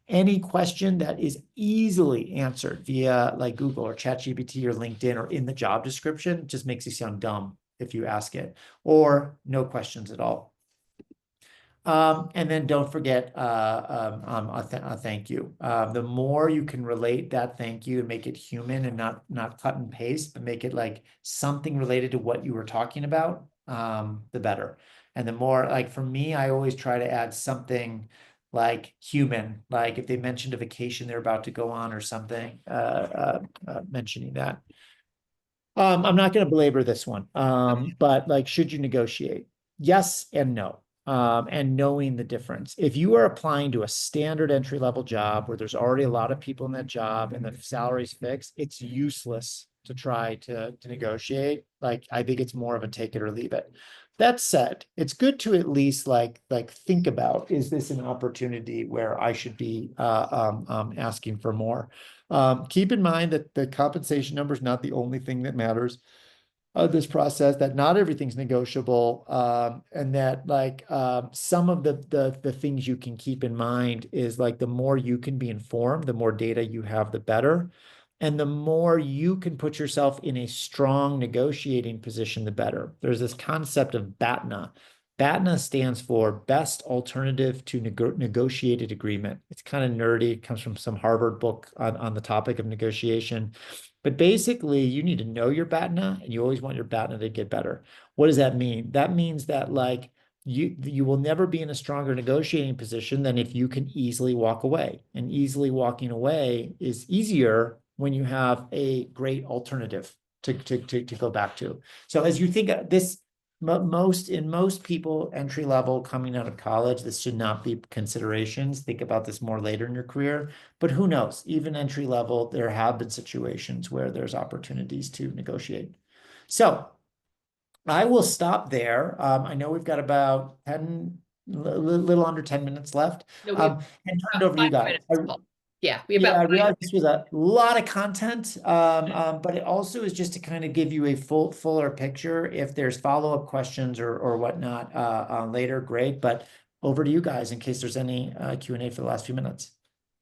Any question that is easily answered via like Google or ChatGPT or LinkedIn or in the job description just makes you sound dumb if you ask it, or no questions at all. And then don't forget a thank you. The more you can relate that thank you and make it human and not cut and paste, but make it like something related to what you were talking about, the better. And the more, like for me, I always try to add something like human, like if they mentioned a vacation they're about to go on or something, mentioning that. I'm not going to belabor this one, but like, should you negotiate? Yes and no. And knowing the difference. If you are applying to a standard entry level job where there's already a lot of people in that job and the salary's fixed, it's useless to try to negotiate. Like, I think it's more of a take it or leave it. That said, it's good to at least like think about, is this an opportunity where I should be asking for more? Keep in mind that the compensation number is not the only thing that matters of this process, that not everything's negotiable, and that like some of the things you can keep in mind is like the more you can be informed, the more data you have, the better. And the more you can put yourself in a strong negotiating position, the better. There's this concept of BATNA. BATNA stands for Best Alternative to Negotiated Agreement. It's kind of nerdy. It comes from some Harvard book on the topic of negotiation. But basically, you need to know your BATNA, and you always want your BATNA to get better. What does that mean? That means that like you will never be in a stronger negotiating position than if you can easily walk away. And easily walking away is easier when you have a great alternative to go back to. So as you think of this, most people entry level coming out of college, this should not be considerations. Think about this more later in your career, but who knows? Even entry level, there have been situations where there's opportunities to negotiate. So I will stop there. I know we've got about 10, little under 10 minutes left. No, we have And turn it about over to you 5 guys. minutes, Paul. Yeah, we have Yeah, about I realized this was a lot of content, but it also is just to kind of give you a fuller picture. If there's follow-up questions or whatnot later, great. But over to you guys in case there's any Q&A for the last few minutes.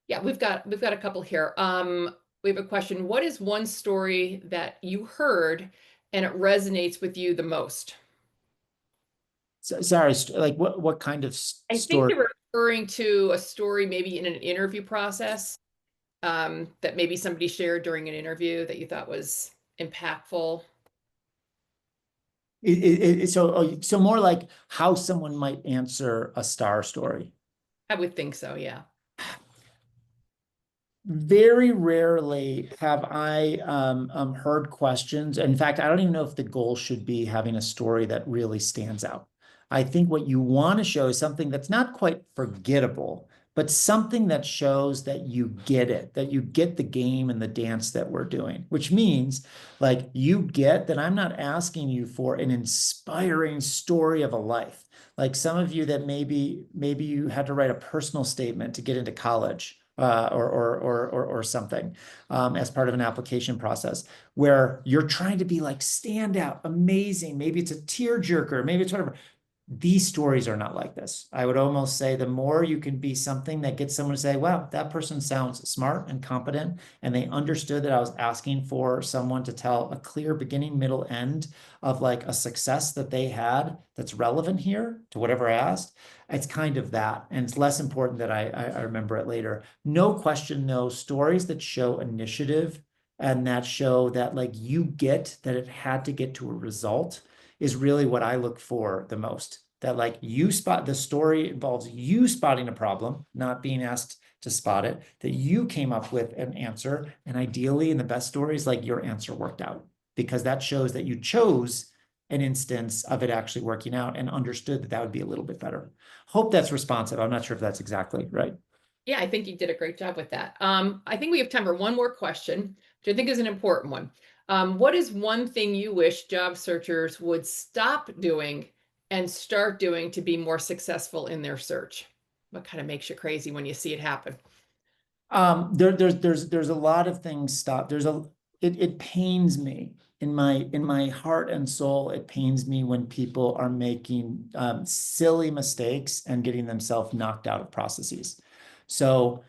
Yeah, we've got a couple here. We have a question. What is one story that you heard and it resonates with you the most? So, sorry, like what kind of I think story? you're referring to a story maybe in an interview process, that maybe somebody shared during an interview that you thought was impactful. So more like how someone might answer a star story. I would think so, yeah. Very rarely have I heard questions. In fact, I don't even know if the goal should be having a story that really stands out. I think what you want to show is something that's not quite forgettable, but something that shows that you get it, that you get the game and the dance that we're doing, which means like you get that I'm not asking you for an inspiring story of a life. Like some of you that maybe you had to write a personal statement to get into college or something as part of an application process where you're trying to be like stand out, amazing. Maybe it's a tearjerker, maybe it's whatever. These stories are not like this. I would almost say the more you can be something that gets someone to say, wow, that person sounds smart and competent, and they understood that I was asking for someone to tell a clear beginning, middle, end of like a success that they had that's relevant here to whatever I asked. It's kind of that. And it's less important that I remember it later. No question, no stories that show initiative and that show that like you get that it had to get to a result is really what I look for the most. That like you spot the story involves you spotting a problem, not being asked to spot it, that you came up with an answer. And ideally, in the best stories, like your answer worked out because that shows that you chose an instance of it actually working out and understood that that would be a little bit better. Hope that's responsive. I'm not sure if that's exactly right. Yeah, I think you did a great job with that. I think we have time for one more question, which I think is an important one. What is one thing you wish job searchers would stop doing and start doing to be more successful in their search? What kind of makes you crazy when you see it happen? There's a lot of things stop. It pains me in my heart and soul. It pains me when people are making silly mistakes and getting themselves knocked out of processes. So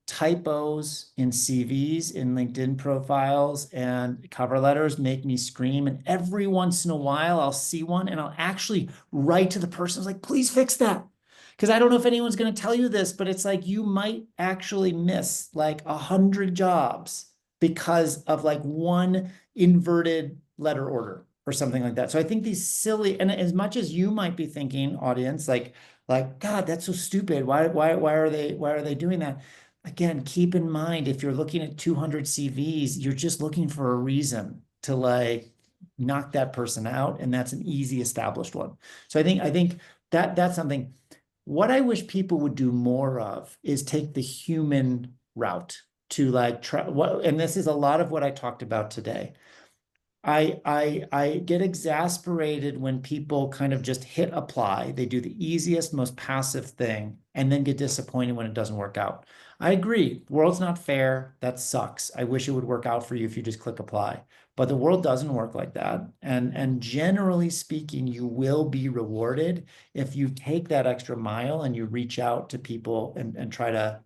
typos in CVs, in LinkedIn profiles, and cover letters make me scream. And every once in a while, I'll see one and I'll actually write to the person. I was like, please fix that. Because I don't know if anyone's going to tell you this, but it's like you might actually miss like 100 jobs because of like one inverted letter order or something like that. So I think these silly, and as much as you might be thinking, audience, like God, that's so stupid. Why are they doing that? Again, keep in mind if you're looking at 200 CVs, you're just looking for a reason to like knock that person out, and that's an easy established one. So I think that's something. What I wish people would do more of is take the human route to like try what, and this is a lot of what I talked about today. I get exasperated when people kind of just hit apply. They do the easiest, most passive thing and then get disappointed when it doesn't work out. I agree. The world's not fair. That sucks. I wish it would work out for you if you just click apply. But the world doesn't work like that. And generally speaking, you will be rewarded if you take that extra mile and you reach out to people and try to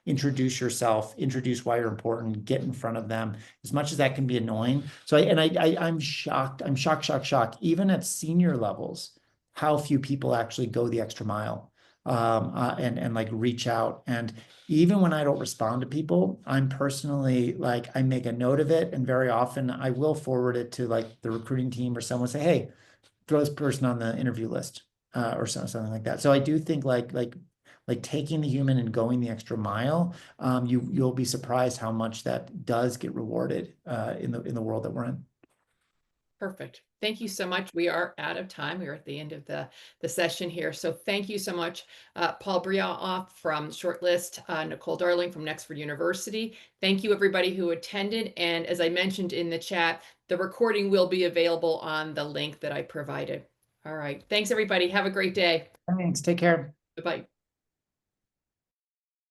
introduce yourself, introduce why you're important, get in front of them as much as that can be annoying. So I'm shocked. I'm shocked. Even at senior levels, how few people actually go the extra mile and like reach out. And even when I don't respond to people, I'm personally like I make a note of it, and very often I will forward it to like the recruiting team or someone say, hey, throw this person on the interview list or something like that. So I do think like taking the human and going the extra mile, you'll be surprised how much that does get rewarded in the world that we're in. Perfect. Thank you so much. We are out of time. We are at the end of the session here. So thank you so much, Paul Breloff from Shortlist, Nicole Darling from Nexford University. Thank you everybody who attended. And as I mentioned in the chat, the recording will be available on the link that I provided. All right. Thanks everybody. Have a great day. Thanks. Take care. Bye-bye.